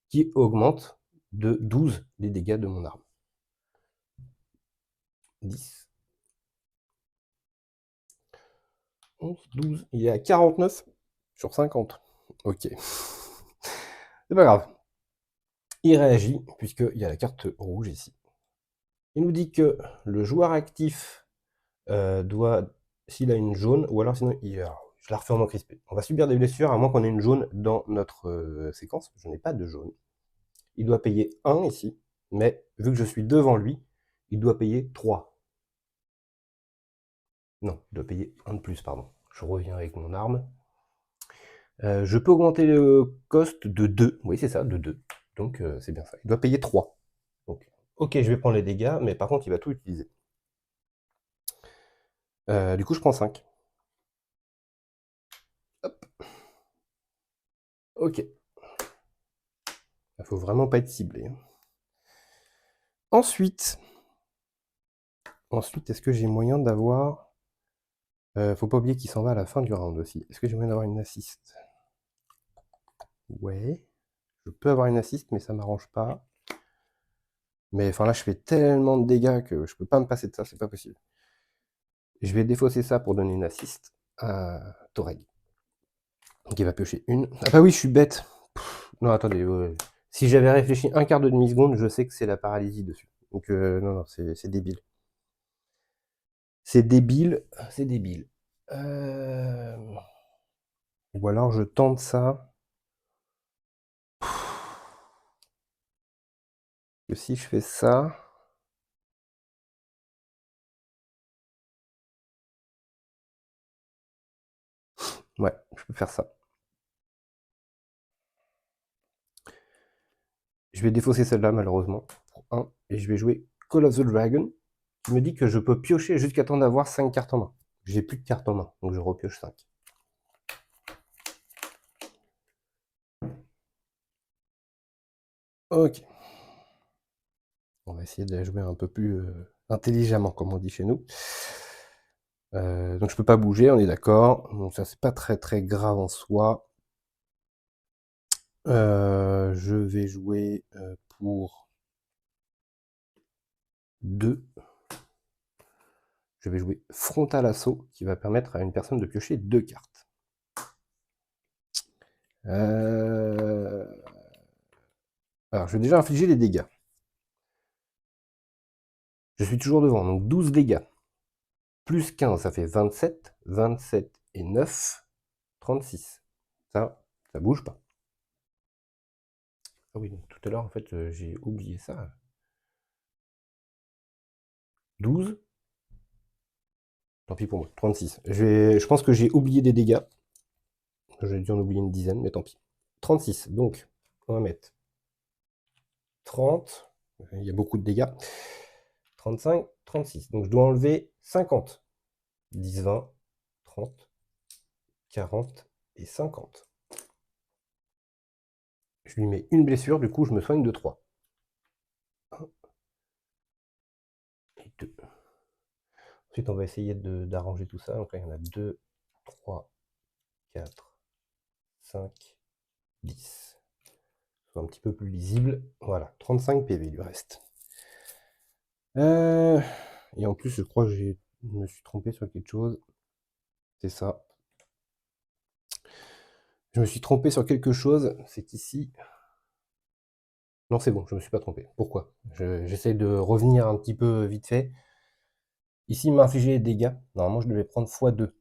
A: qui augmente de 12 les dégâts de mon arme. 10, 11, 12, il est à 49 sur 50. Ok. C'est pas grave. Il réagit, puisqu'il y a la carte rouge ici. Il nous dit que le joueur actif doit, s'il a une jaune, ou alors sinon, je la refais en moins crispé. On va subir des blessures, à moins qu'on ait une jaune dans notre séquence. Je n'ai pas de jaune. Il doit payer 1 ici, mais vu que je suis devant lui, il doit payer 3. Non, il doit payer 1 de plus, pardon. Je reviens avec mon arme. Je peux augmenter le cost de 2. Oui, c'est ça, de 2. Donc, c'est bien ça. Il doit payer 3. Donc, ok, je vais prendre les dégâts, mais par contre, il va tout utiliser. Du coup, je prends 5. Hop. Ok. Il faut vraiment pas être ciblé. Ensuite, est-ce que j'ai moyen d'avoir... faut pas oublier qu'il s'en va à la fin du round aussi. Est-ce que j'ai moyen d'avoir une assist? Ouais. Je peux avoir une assist, mais ça m'arrange pas. Mais enfin là, je fais tellement de dégâts que je peux pas me passer de ça, c'est pas possible. Je vais défausser ça pour donner une assist à Toreg. Donc il va piocher une. Ah bah oui, je suis bête. Non, attendez. Ouais. Si j'avais réfléchi un quart de demi-seconde, je sais que c'est la paralysie dessus. Donc non, non, c'est débile. C'est débile, c'est débile. Ou alors je tente ça. Que si je fais ça... Ouais, je peux faire ça. Je vais défausser celle-là, malheureusement, pour 1. Et je vais jouer Call of the Dragon, qui me dit que je peux piocher jusqu'à temps d'avoir 5 cartes en main. J'ai plus de cartes en main, donc je repioche 5. Ok. On va essayer de la jouer un peu plus intelligemment, comme on dit chez nous. Donc je peux pas bouger, on est d'accord. Donc ça, c'est pas très très grave en soi. Je vais jouer pour 2. Je vais jouer Frontal Assaut, qui va permettre à une personne de piocher 2 cartes. Alors, je vais déjà infliger les dégâts. Je suis toujours devant, donc 12 dégâts. Plus 15, ça fait 27. 27 et 9, 36. Ça bouge pas. Ah oui, donc tout à l'heure, en fait, j'ai oublié ça. 12. Tant pis pour moi. 36. Je pense que j'ai oublié des dégâts. J'ai dû en oublier une dizaine, mais tant pis. 36. Donc, on va mettre 30. Il y a beaucoup de dégâts. 35, 36. Donc, je dois enlever 50. 10, 20, 30, 40 et 50. Je lui mets une blessure, du coup, je me soigne de 3. 1 et 2. Ensuite, on va essayer d'arranger tout ça. Donc là, il y en a 2, 3, 4, 5, 10. Soit un petit peu plus lisible. Voilà, 35 PV, il lui reste. Et en plus, je crois que je me suis trompé sur quelque chose. C'est ça. Je me suis trompé sur quelque chose. C'est qu'ici... Non, c'est bon, je me suis pas trompé. Pourquoi? J'essaie de revenir un petit peu vite fait. Ici, il m'a infligé des dégâts. Normalement, je devais prendre x2.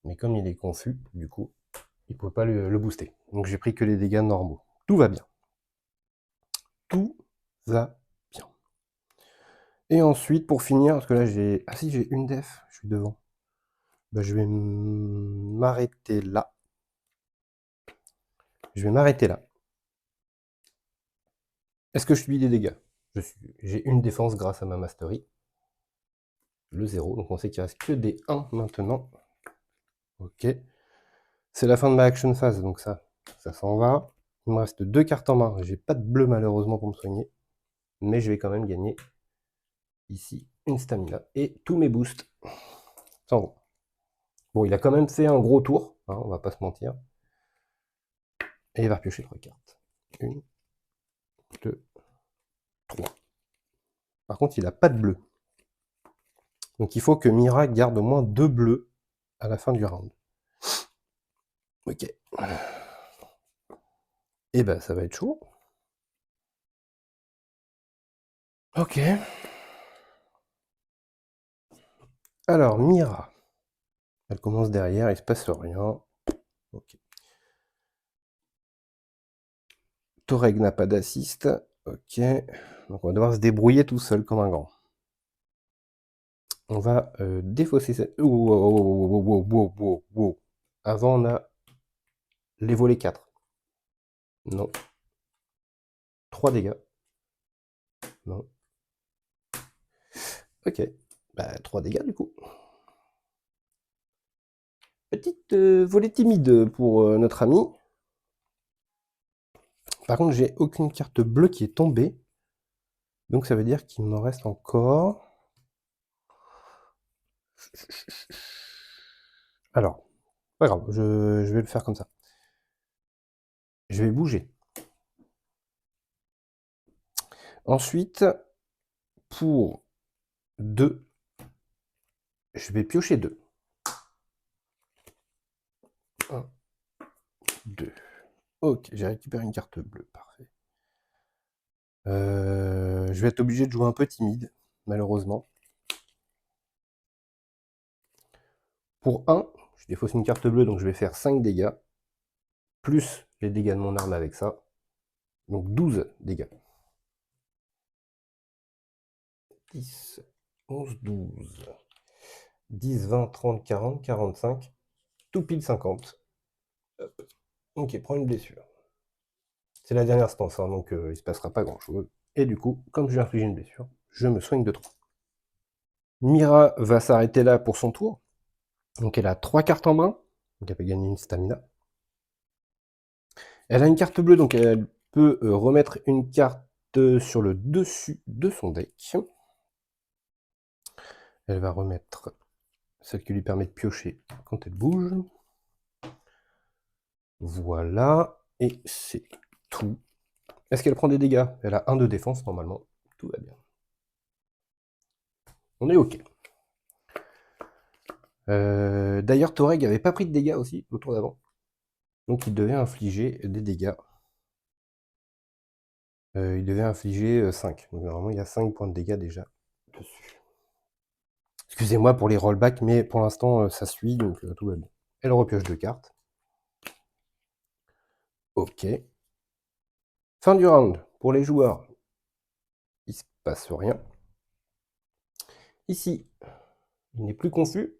A: Mais comme il est confus, du coup, il ne pouvait pas le booster. Donc j'ai pris que les dégâts normaux. Tout va bien. Tout va bien. Et ensuite, pour finir, parce que là j'ai... Ah si, j'ai une def, je suis devant. Bah, je vais m'arrêter là. Je vais m'arrêter là. Est-ce que je subis des dégâts? J'ai une défense grâce à ma mastery. Le 0, donc on sait qu'il reste que des 1 maintenant. Ok. C'est la fin de ma action phase, donc ça s'en va. Il me reste 2 cartes en main. J'ai pas de bleu malheureusement pour me soigner. Mais je vais quand même gagner ici une stamina. Et tous mes boosts s'en vont. Bon, il a quand même fait un gros tour, hein, on va pas se mentir. Et il va repiocher 3 cartes. 1, 2, 3. Par contre, il n'a pas de bleu. Donc il faut que Mira garde au moins 2 bleus à la fin du round. Ok. Et ben ça va être chaud. Ok. Alors, Mira. Elle commence derrière, il se passe rien. Ok. Toreg n'a pas d'assist. Ok. Donc on va devoir se débrouiller tout seul comme un grand. On va défausser cette... Wow. Avant, on a les volets 4. Non. 3 dégâts. Non. Ok. Bah, 3 dégâts du coup. Petite volée timide pour notre ami. Par contre, j'ai aucune carte bleue qui est tombée. Donc ça veut dire qu'il m'en reste encore... Alors, pas grave, je vais le faire comme ça. Je vais bouger. Ensuite, pour 2, je vais piocher 2. 1, 2. Ok, j'ai récupéré une carte bleue, parfait. Je vais être obligé de jouer un peu timide, malheureusement. Pour 1, je défausse une carte bleue, donc je vais faire 5 dégâts. Plus les dégâts de mon arme avec ça. Donc 12 dégâts. 10, 11, 12. 10, 20, 30, 40, 45. Tout pile 50. Hop. Ok, prends une blessure. C'est la dernière stance, hein, donc il se passera pas grand chose. Et du coup, comme j'ai infligé une blessure, je me soigne de 3. Mira va s'arrêter là pour son tour. Donc elle a 3 cartes en main. Donc elle peut gagner une stamina. Elle a une carte bleue, donc elle peut remettre une carte sur le dessus de son deck. Elle va remettre celle qui lui permet de piocher quand elle bouge. Voilà, et c'est tout. Est-ce qu'elle prend des dégâts? Elle a 1 de défense normalement, tout va bien. On est ok. D'ailleurs, Toreg avait pas pris de dégâts aussi au tour d'avant. Donc il devait infliger des dégâts. Il devait infliger 5. Donc normalement il y a 5 points de dégâts déjà dessus. Excusez-moi pour les rollbacks, mais pour l'instant ça suit, donc tout va bien. Elle repioche 2 cartes. Ok. Fin du round. Pour les joueurs, il se passe rien. Ici, il n'est plus confus.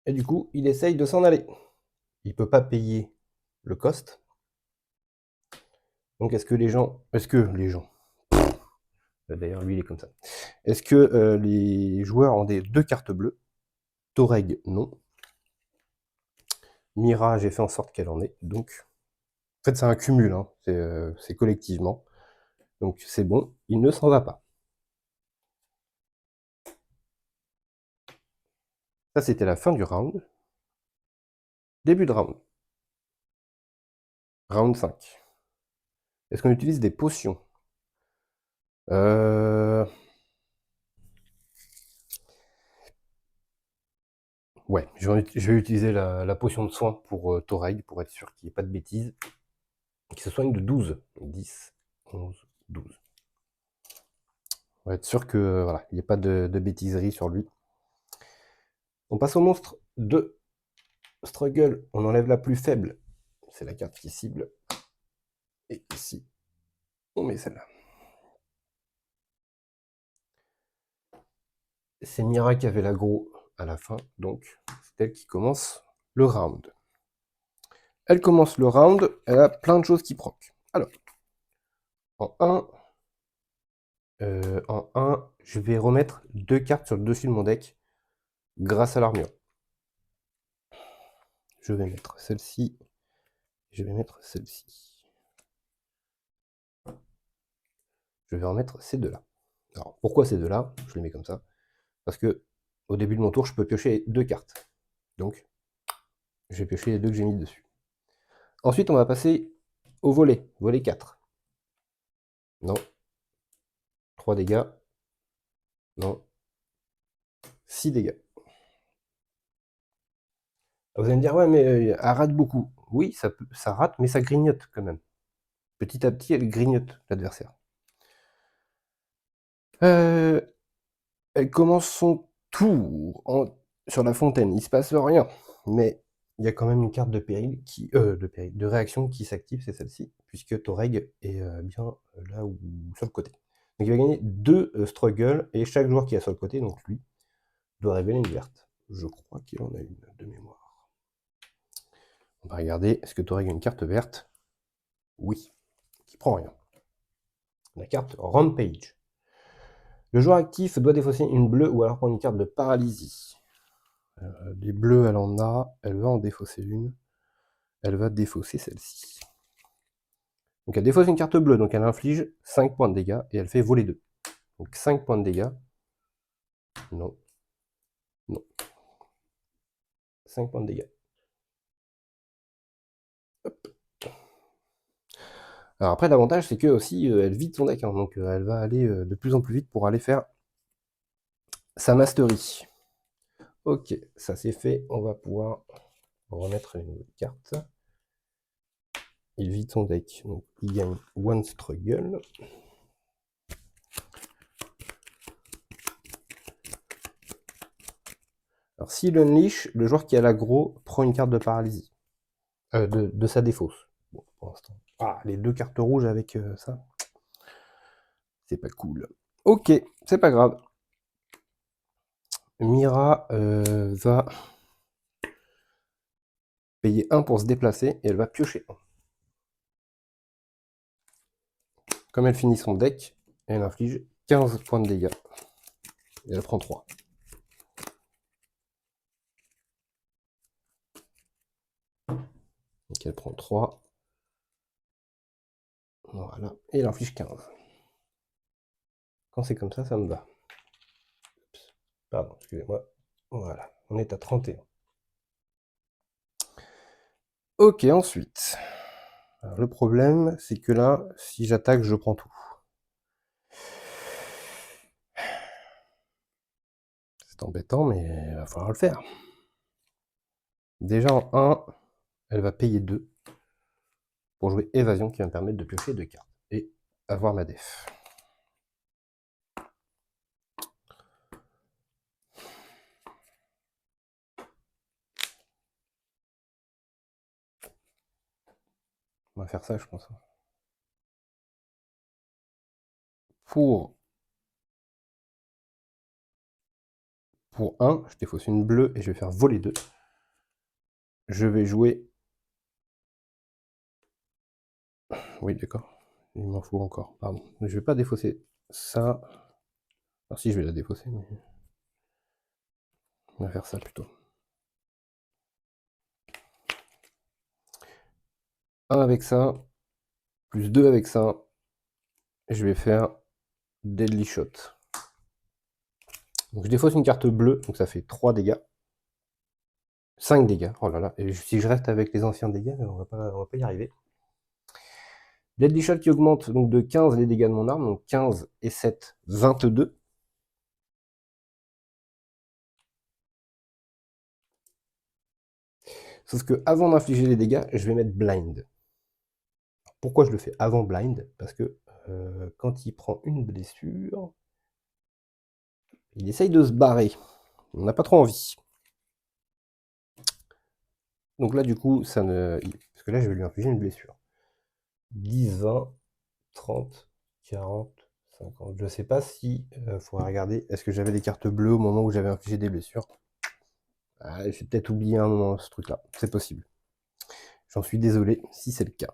A: Et du coup, il essaye de s'en aller. Il ne peut pas payer le cost. Donc est-ce que les gens... D'ailleurs, lui, il est comme ça. Est-ce que les joueurs ont des 2 cartes bleues? Toreg, non. Mira, j'ai fait en sorte qu'elle en ait. Donc, en fait, c'est un cumul. Hein. C'est collectivement. Donc, c'est bon. Il ne s'en va pas. Ça, c'était la fin du round. Début de round. Round 5. Est-ce qu'on utilise des potions? Ouais, je vais utiliser la potion de soin pour Toreg, pour être sûr qu'il n'y ait pas de bêtises. Qui se soigne de 12. 10, 11, 12. On va être sûr que voilà, il n'y ait pas de bêtiserie sur lui. On passe au monstre de Struggle. On enlève la plus faible. C'est la carte qui cible. Et ici, on met celle-là. C'est Mira qui avait l'aggro à la fin, donc c'est elle qui commence le round. Elle commence le round, elle a plein de choses qui proc. Alors, en 1, je vais remettre 2 cartes sur le dessus de mon deck grâce à l'armure. Je vais mettre celle-ci, je vais mettre celle-ci. Je vais remettre ces deux-là. Alors, pourquoi ces deux-là? Je les mets comme ça. Parce que au début de mon tour, je peux piocher 2 cartes. Donc, je vais piocher les 2 que j'ai mis dessus. Ensuite, on va passer au volet. Volet 4. Non. 3 dégâts. Non. 6 dégâts. Vous allez me dire, ouais, mais elle rate beaucoup. Oui, ça rate, mais ça grignote quand même. Petit à petit, elle grignote l'adversaire. Elle commence son tour sur la fontaine. Il se passe rien. Mais il y a quand même une carte de péril de réaction qui s'active, c'est celle-ci, puisque Toreg est bien là où sur le côté. Donc il va gagner 2 struggles, et chaque joueur qui est sur le côté, donc lui, doit révéler une verte. Je crois qu'il en a une de mémoire. On va regarder, est-ce que Toreg a une carte verte? Oui, qui prend rien. La carte Rampage. Le joueur actif doit défausser une bleue ou alors prendre une carte de paralysie. Les bleus, elle en a, elle va en défausser une. Elle va défausser celle-ci. Donc elle défausse une carte bleue, donc elle inflige 5 points de dégâts et elle fait voler 2. Donc 5 points de dégâts. Non. Non. 5 points de dégâts. Hop. Alors après, l'avantage, c'est que aussi, elle vide son deck, hein, donc elle va aller de plus en plus vite pour aller faire sa mastery. Ok, ça c'est fait. On va pouvoir remettre une nouvelle carte. Il vide son deck, donc il gagne one struggle. Alors s'il unleash, le joueur qui a l'aggro prend une carte de paralysie. De sa défausse. Bon, pour l'instant. Ah, les 2 cartes rouges avec ça. C'est pas cool. Ok, c'est pas grave. Mira va payer 1 pour se déplacer et elle va piocher 1. Comme elle finit son deck, elle inflige 15 points de dégâts. Et elle prend 3. Donc elle prend 3. Voilà. Et elle inflige 15. Quand c'est comme ça me va. Oups. Pardon, excusez-moi. Voilà, on est à 31. Ok, ensuite. Alors, le problème, c'est que là, si j'attaque, je prends tout. C'est embêtant, mais il va falloir le faire. Déjà en 1, elle va payer 2 pour jouer évasion qui va me permettre de piocher 2 cartes et avoir ma def. On va faire ça, je pense. Pour 1, je défausse une bleue et je vais faire voler 2. Je vais jouer... Oui, d'accord. Il m'en faut encore, pardon. Je vais pas défausser ça. Alors si, je vais la défausser, mais... On va faire ça plutôt. 1 avec ça, plus 2 avec ça. Et je vais faire Deadly Shot. Donc je défausse une carte bleue, donc ça fait 3 dégâts. 5 dégâts, oh là là, et si je reste avec les anciens dégâts, on va pas y arriver. Deadly Shot qui augmente donc de 15 les dégâts de mon arme, donc 15 et 7, 22. Sauf que avant d'infliger les dégâts, je vais mettre Blind. Pourquoi je le fais avant Blind? Parce que quand il prend une blessure, il essaye de se barrer. On n'a pas trop envie. Donc là, du coup, ça ne... Parce que là, je vais lui infliger une blessure. 10, 20, 30, 40, 50. Je sais pas si... faudrait regarder. Est-ce que j'avais des cartes bleues au moment où j'avais infligé des blessures? J'ai peut-être oublié un moment ce truc-là. C'est possible. J'en suis désolé si c'est le cas.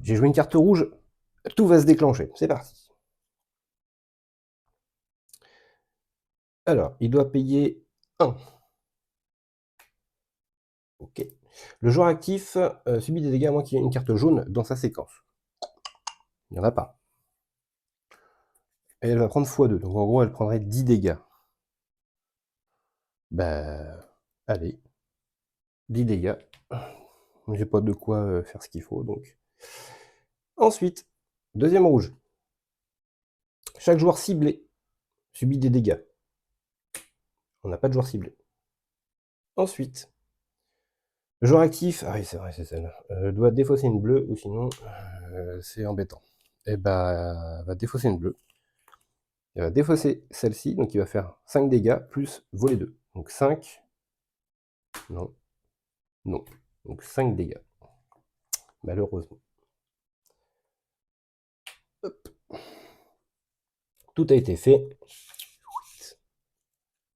A: J'ai joué une carte rouge. Tout va se déclencher. C'est parti. Alors, il doit payer 1. Ok. Le joueur actif subit des dégâts à moins qu'il y ait une carte jaune dans sa séquence. Il n'y en a pas. Et elle va prendre x2. Donc en gros, elle prendrait 10 dégâts. Bah, allez. 10 dégâts. J'ai pas de quoi faire ce qu'il faut, donc. Ensuite, deuxième rouge. Chaque joueur ciblé subit des dégâts. On n'a pas de joueur ciblé. Ensuite, le joueur actif, ah oui c'est vrai, c'est celle-là, doit défausser une bleue, ou sinon c'est embêtant. Et bah, va défausser une bleue. Il va défausser celle-ci, donc il va faire 5 dégâts, plus voler 2. Donc 5, non, non. Donc 5 dégâts. Malheureusement. Hop. Tout a été fait.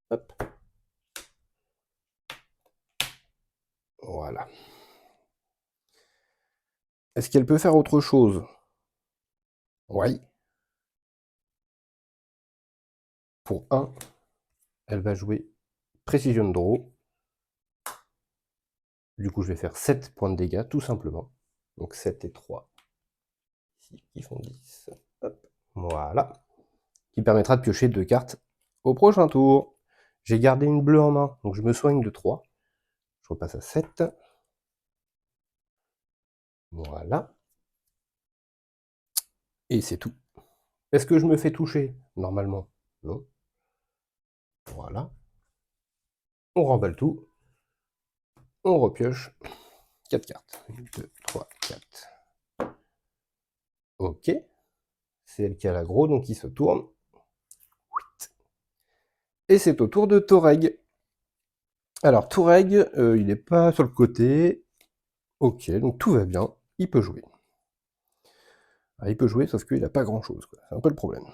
A: Hop. Voilà. Est-ce qu'elle peut faire autre chose? Oui. Pour 1, elle va jouer Precision Draw. Du coup, je vais faire 7 points de dégâts, tout simplement. Donc 7 et 3. Ici, qui font 10. Hop. Voilà. Qui permettra de piocher 2 cartes au prochain tour. J'ai gardé une bleue en main, donc je me soigne de 3. Je repasse à 7. Voilà. Et c'est tout. Est-ce que je me fais toucher? Normalement, non. Voilà. On remballe tout. On repioche 4 cartes. 1, 2, 3, 4. Ok. C'est elle qui a l'aggro, donc il se tourne. Et c'est au tour de Toreg. Alors, Toreg, il n'est pas sur le côté. Ok, donc tout va bien. Il peut jouer. Il peut jouer, sauf qu'il n'a pas grand-chose. C'est un peu le problème.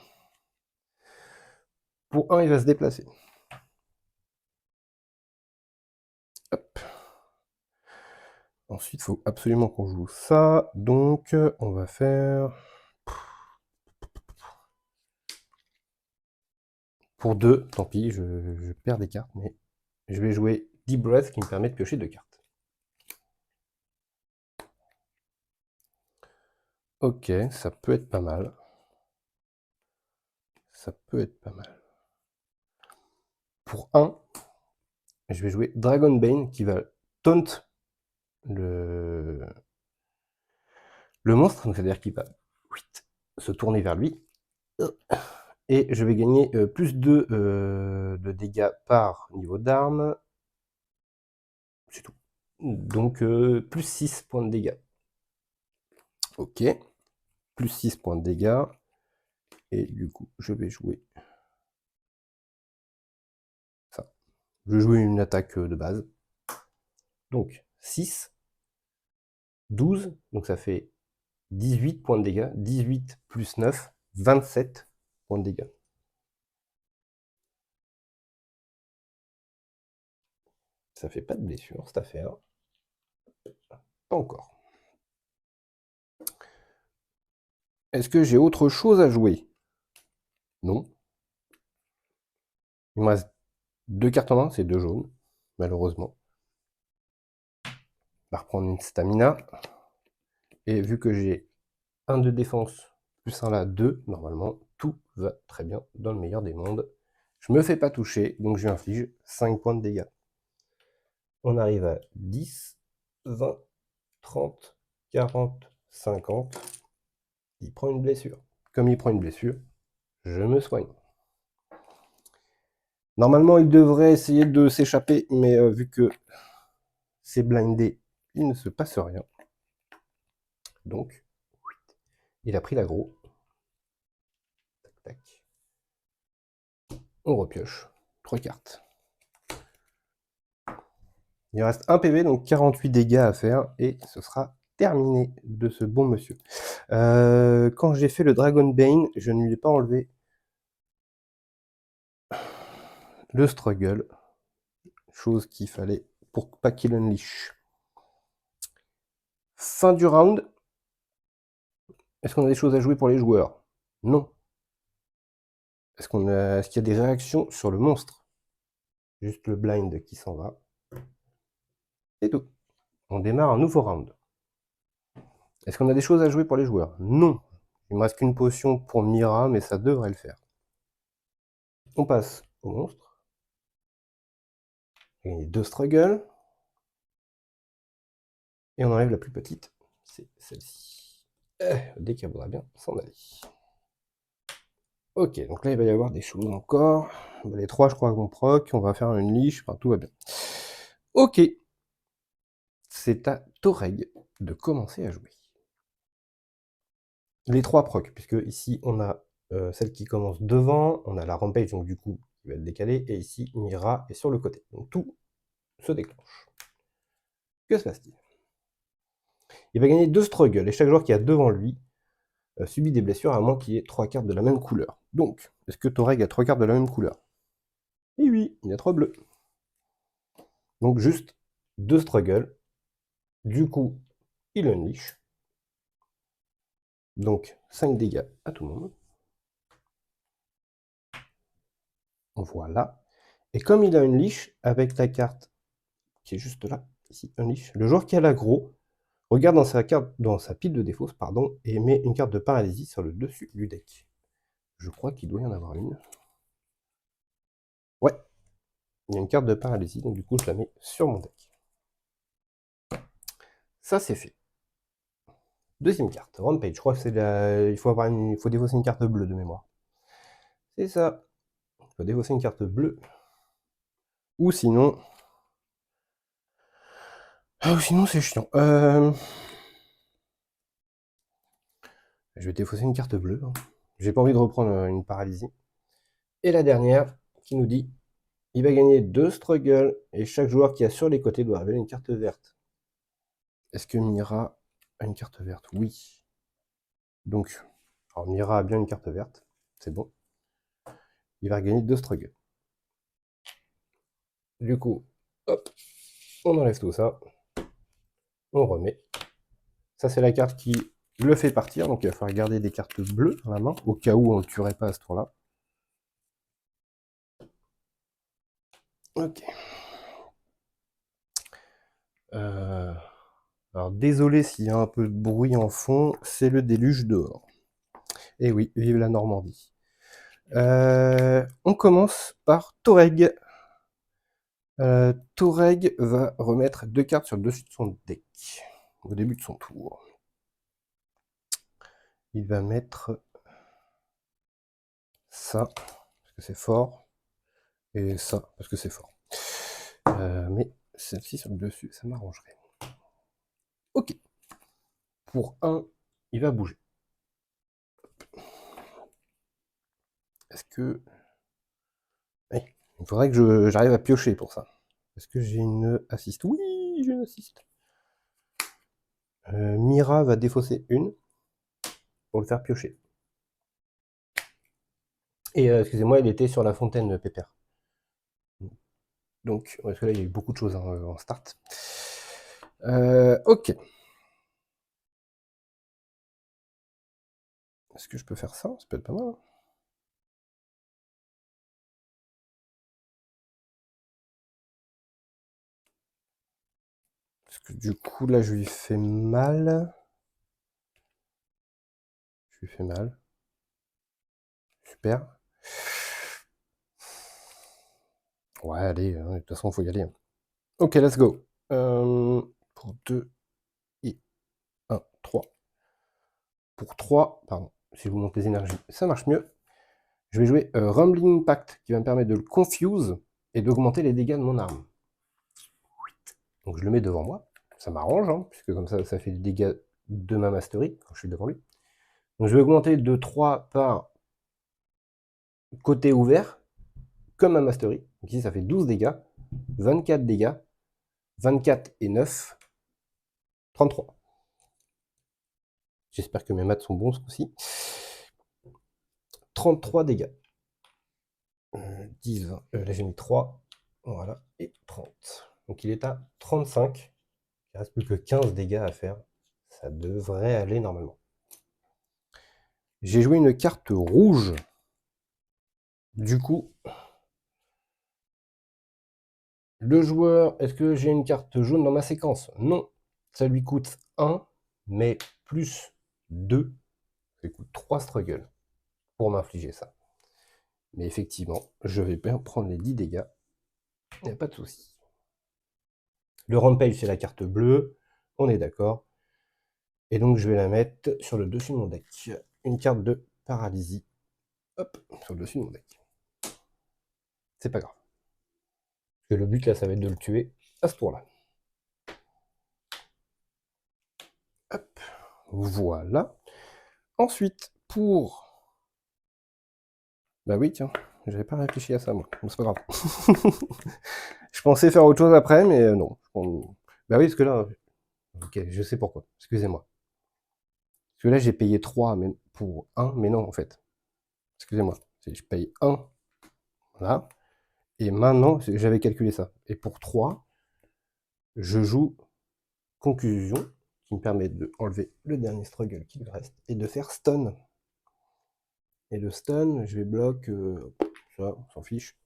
A: Pour 1, il va se déplacer. Hop. Ensuite, il faut absolument qu'on joue ça. Donc, on va faire... Pour 2, tant pis, je perds des cartes, mais je vais jouer Deep Breath qui me permet de piocher 2 cartes. Ok, ça peut être pas mal. Ça peut être pas mal. Pour 1, je vais jouer Dragonbane qui va taunt le monstre, donc c'est-à-dire qu'il va se tourner vers lui. Et je vais gagner plus 2 de dégâts par niveau d'arme. C'est tout. Donc plus 6 points de dégâts. Ok, plus 6 points de dégâts. Et du coup, je vais jouer ça. Je vais jouer une attaque de base. Donc 6, 12, donc ça fait 18 points de dégâts. 18 plus 9, 27 points de dégâts. Ça fait pas de blessure, cette affaire. Pas encore. Est-ce que j'ai autre chose à jouer? Non. Il me reste 2 cartes en main, c'est 2 jaunes, malheureusement. On va reprendre une stamina. Et vu que j'ai 1 de défense, plus 1 là, 2, normalement, tout va très bien dans le meilleur des mondes. Je me fais pas toucher, donc je lui inflige 5 points de dégâts. On arrive à 10, 20, 30, 40, 50. Il prend une blessure. Comme il prend une blessure, je me soigne. Normalement, il devrait essayer de s'échapper, mais vu que c'est blindé, il ne se passe rien. Donc, il a pris l'aggro. Tac, tac. On repioche. 3 cartes. Il reste 1 PV, donc 48 dégâts à faire, et ce sera terminé de ce bon monsieur. Quand j'ai fait le Dragon Bane, je ne lui ai pas enlevé le struggle, chose qu'il fallait pour pas qu'il unleash. Fin du round. Est-ce qu'on a des choses à jouer pour les joueurs? Non. Est-ce qu'il y a des réactions sur le monstre? Juste le blind qui s'en va. C'est tout. On démarre un nouveau round. Est-ce qu'on a des choses à jouer pour les joueurs? Non. Il me reste qu'une potion pour Mira, mais ça devrait le faire. On passe au monstre. Il y a 2 struggles. Et on enlève la plus petite. C'est celle-ci. Dès qu'elle voudra bien s'en aller. Ok, donc là il va y avoir des choses encore. Les 3 je crois qu'on proc, on va faire une leash, enfin tout va bien. Ok. C'est à Toreg de commencer à jouer. Les 3 proc, puisque ici on a celle qui commence devant, on a la rampage, donc du coup qui va être décalée, et ici Mira est sur le côté. Donc tout se déclenche. Que se passe-t-il? Il va gagner 2 struggles, et chaque joueur qui a devant lui subit des blessures à moins qu'il y ait 3 cartes de la même couleur. Donc, est-ce que Toreg a 3 cartes de la même couleur? Et oui, il a 3 bleus. Donc juste 2 struggles. Du coup, il unleash. Donc 5 dégâts à tout le monde. Voilà. Et comme il a unleash, avec la carte qui est juste là, ici, unleash, le joueur qui a l'aggro regarde dans sa pile de défauts, pardon, et met une carte de paralysie sur le dessus du deck. Je crois qu'il doit y en avoir une. Ouais, il y a une carte de paralysie, donc du coup je la mets sur mon deck. Ça c'est fait. Deuxième carte, Rampage. Je crois que c'est il faut défausser une carte bleue de mémoire. C'est ça. Il faut défausser une carte bleue. Ou sinon... ou sinon c'est chiant. Je vais défausser une carte bleue. Hein. J'ai pas envie de reprendre une paralysie. Et la dernière, qui nous dit, il va gagner 2 struggles, et chaque joueur qui a sur les côtés doit révéler une carte verte. Est-ce que Mira a une carte verte? Oui. Donc, alors Mira a bien une carte verte. C'est bon. Il va gagner 2 struggles. Du coup, hop, on enlève tout ça. On remet. Ça, c'est la carte qui le fait partir. Donc, il va falloir garder des cartes bleues dans la main, au cas où on ne le tuerait pas à ce tour-là. Ok. Alors, désolé s'il y a un peu de bruit en fond, c'est le déluge dehors. Et oui, vive la Normandie. On commence par Toreg. Toreg va remettre 2 cartes sur le dessus de son deck, au début de son tour. Il va mettre ça, parce que c'est fort, et ça, parce que c'est fort. Mais celle-ci sur le dessus, ça m'arrangerait. Ok. Pour 1, il va bouger. Est-ce que... Oui, il faudrait que j'arrive à piocher pour ça. Est-ce que j'ai une assist? Oui, j'ai une assist. Mira va défausser une pour le faire piocher. Et excusez-moi, il était sur la fontaine, Pépère. Donc, parce que là, il y a eu beaucoup de choses en start. Ok. Est-ce que je peux faire ça? Ça peut être pas mal. Hein. Parce que du coup, là, je lui fais mal. Je lui fais mal. Super. Ouais, allez, de toute façon, il faut y aller. Hein. Ok, let's go. Pour 2 et 1, 3. Pour 3, pardon, si je vous montre les énergies, ça marche mieux. Je vais jouer Rumbling Impact, qui va me permettre de le confuse et d'augmenter les dégâts de mon arme. Donc je le mets devant moi. Ça m'arrange, hein, puisque comme ça fait des dégâts de ma mastery quand je suis devant lui. Donc je vais augmenter de 3 par côté ouvert, comme ma mastery. Donc ici ça fait 12 dégâts, 24 dégâts, 24 et 9, 33. J'espère que mes maths sont bons ce coup-ci. 33 dégâts. 10, 20, là j'ai mis 3, voilà, et 30. Donc il est à 35. Il ne reste plus que 15 dégâts à faire. Ça devrait aller normalement. J'ai joué une carte rouge. Du coup, le joueur, est-ce que j'ai une carte jaune dans ma séquence? Non. Ça lui coûte 1, mais plus 2. Ça lui coûte 3 struggles pour m'infliger ça. Mais effectivement, je vais bien prendre les 10 dégâts. Il n'y a pas de souci. Le Rampage, c'est la carte bleue. On est d'accord. Et donc, je vais la mettre sur le dessus de mon deck. Une carte de paralysie. Hop, sur le dessus de mon deck. C'est pas grave. Parce que le but, là, ça va être de le tuer à ce tour-là. Hop, voilà. Ensuite, pour... Bah oui, tiens, j'avais pas réfléchi à ça, moi. Bon, c'est pas grave. Je pensais faire autre chose après, mais non. Bah oui, parce que là... Ok, je sais pourquoi. Excusez-moi. Parce que là, j'ai payé 3 mais pour 1, mais non, en fait. Excusez-moi. Je paye 1, voilà. Et maintenant, j'avais calculé ça. Et pour 3, je joue Conclusion, qui me permet de enlever le dernier struggle qui me reste, et de faire Stun. Et le Stun, je vais bloquer, ça, on s'en fiche.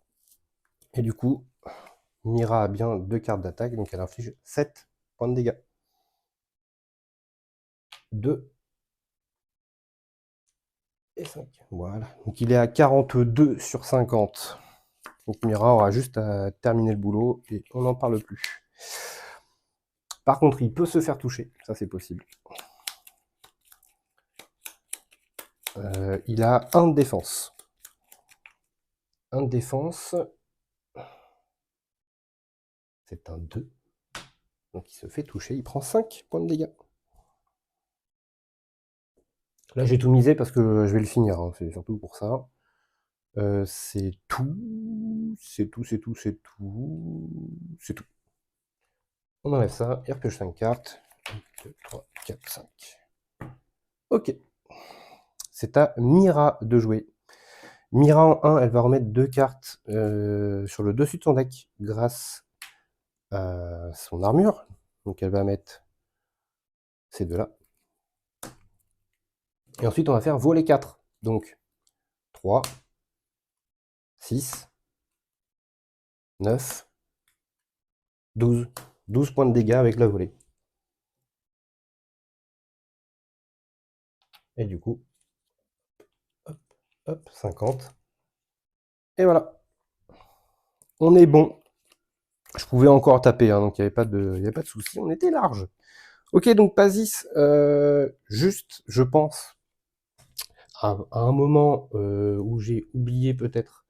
A: Et du coup, Mira a bien 2 cartes d'attaque, donc elle inflige 7 points de dégâts. 2 et 5. Voilà. Donc il est à 42 sur 50. Donc Mira aura juste à terminer le boulot et on n'en parle plus. Par contre, il peut se faire toucher, ça c'est possible. Il a 1 de défense. 1 de défense. C'est un 2. Donc il se fait toucher, il prend 5 points de dégâts. Là j'ai tout misé parce que je vais le finir, hein, c'est surtout pour ça. C'est tout, c'est tout, c'est tout, c'est tout, c'est tout. On enlève ça, il repioche 5 cartes. 1, 2, 3, 4, 5. Ok. C'est à Mira de jouer. Mira en 1, elle va remettre 2 cartes sur le dessus de son deck grâce à son armure. Donc elle va mettre ces deux-là. Et ensuite on va faire voler 4. Donc 3, 6, 9, 12. 12 points de dégâts avec la volée. Et du coup, hop, hop, 50. Et voilà. On est bon. Je pouvais encore taper, hein, donc il n'y avait pas de souci. On était large. Ok, donc Pasis, juste, je pense, à un moment où j'ai oublié peut-être,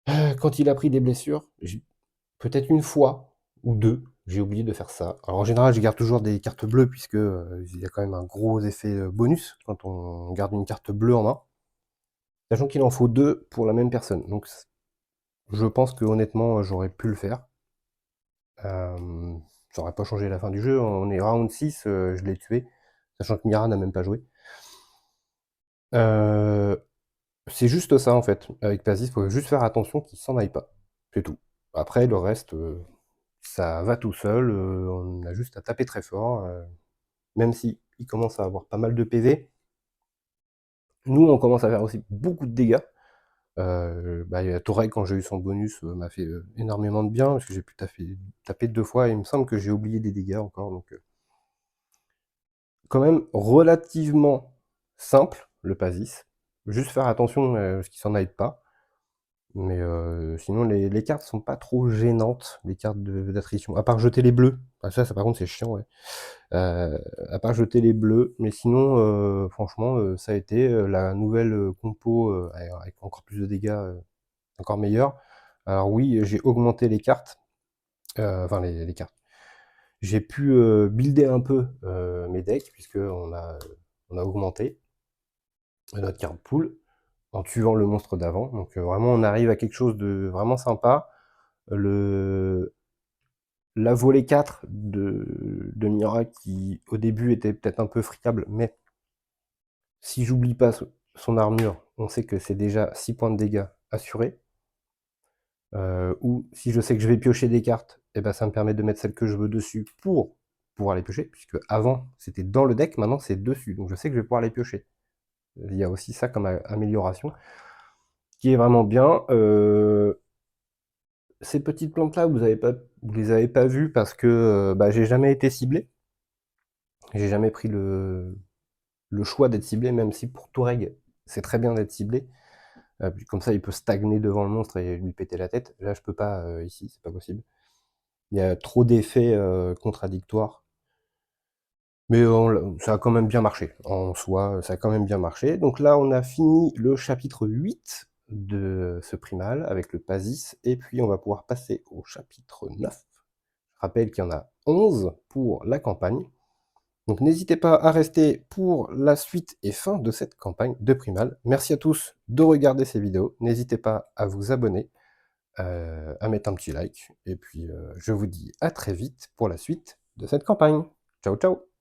A: quand il a pris des blessures, peut-être une fois ou deux, j'ai oublié de faire ça. Alors en général, je garde toujours des cartes bleues puisque il y a quand même un gros effet bonus quand on garde une carte bleue en main. Sachant qu'il en faut deux pour la même personne. Donc je pense que honnêtement, j'aurais pu le faire. Ça aurait pas changé la fin du jeu. On est round 6, je l'ai tué. Sachant que Mira n'a même pas joué. C'est juste ça en fait. Avec Pazis, faut juste faire attention qu'il s'en aille pas. C'est tout. Après, le reste, ça va tout seul. On a juste à taper très fort. Même si il commence à avoir pas mal de PV. Nous, on commence à faire aussi beaucoup de dégâts. Torek, quand j'ai eu son bonus, m'a fait énormément de bien, parce que j'ai pu taper 2 fois, et il me semble que j'ai oublié des dégâts encore, donc quand même relativement simple, le Pasis. Juste faire attention à ce qu'il s'en aille pas. Mais sinon, les cartes sont pas trop gênantes, les cartes d'attrition. À part jeter les bleus. Ah, ça par contre, c'est chiant, ouais. À part jeter les bleus. Mais sinon, franchement, ça a été la nouvelle compo avec encore plus de dégâts, encore meilleur. Alors oui, j'ai augmenté les cartes. Enfin, les cartes. J'ai pu builder un peu mes decks, puisque on a augmenté notre carte pool en tuant le monstre d'avant. Donc vraiment, on arrive à quelque chose de vraiment sympa. La volée 4 de Mira, qui au début était peut-être un peu friable, mais si j'oublie pas son armure, on sait que c'est déjà 6 points de dégâts assurés. Ou si je sais que je vais piocher des cartes, et ben ça me permet de mettre celles que je veux dessus pour pouvoir les piocher, puisque avant c'était dans le deck, maintenant c'est dessus, donc je sais que je vais pouvoir les piocher. Il y a aussi ça comme amélioration, qui est vraiment bien. Ces petites plantes-là, vous les avez pas vues parce que j'ai jamais été ciblé. J'ai jamais pris le choix d'être ciblé, même si pour Toureg, c'est très bien d'être ciblé. Comme ça, il peut stagner devant le monstre et lui péter la tête. Là, je peux pas ici, c'est pas possible. Il y a trop d'effets contradictoires. Mais ça a quand même bien marché. En soi, ça a quand même bien marché. Donc là, on a fini le chapitre 8 de ce primal avec le Pasis. Et puis, on va pouvoir passer au chapitre 9. Je rappelle qu'il y en a 11 pour la campagne. Donc n'hésitez pas à rester pour la suite et fin de cette campagne de Primal. Merci à tous de regarder ces vidéos. N'hésitez pas à vous abonner, à mettre un petit like. Et puis je vous dis à très vite pour la suite de cette campagne. Ciao ciao.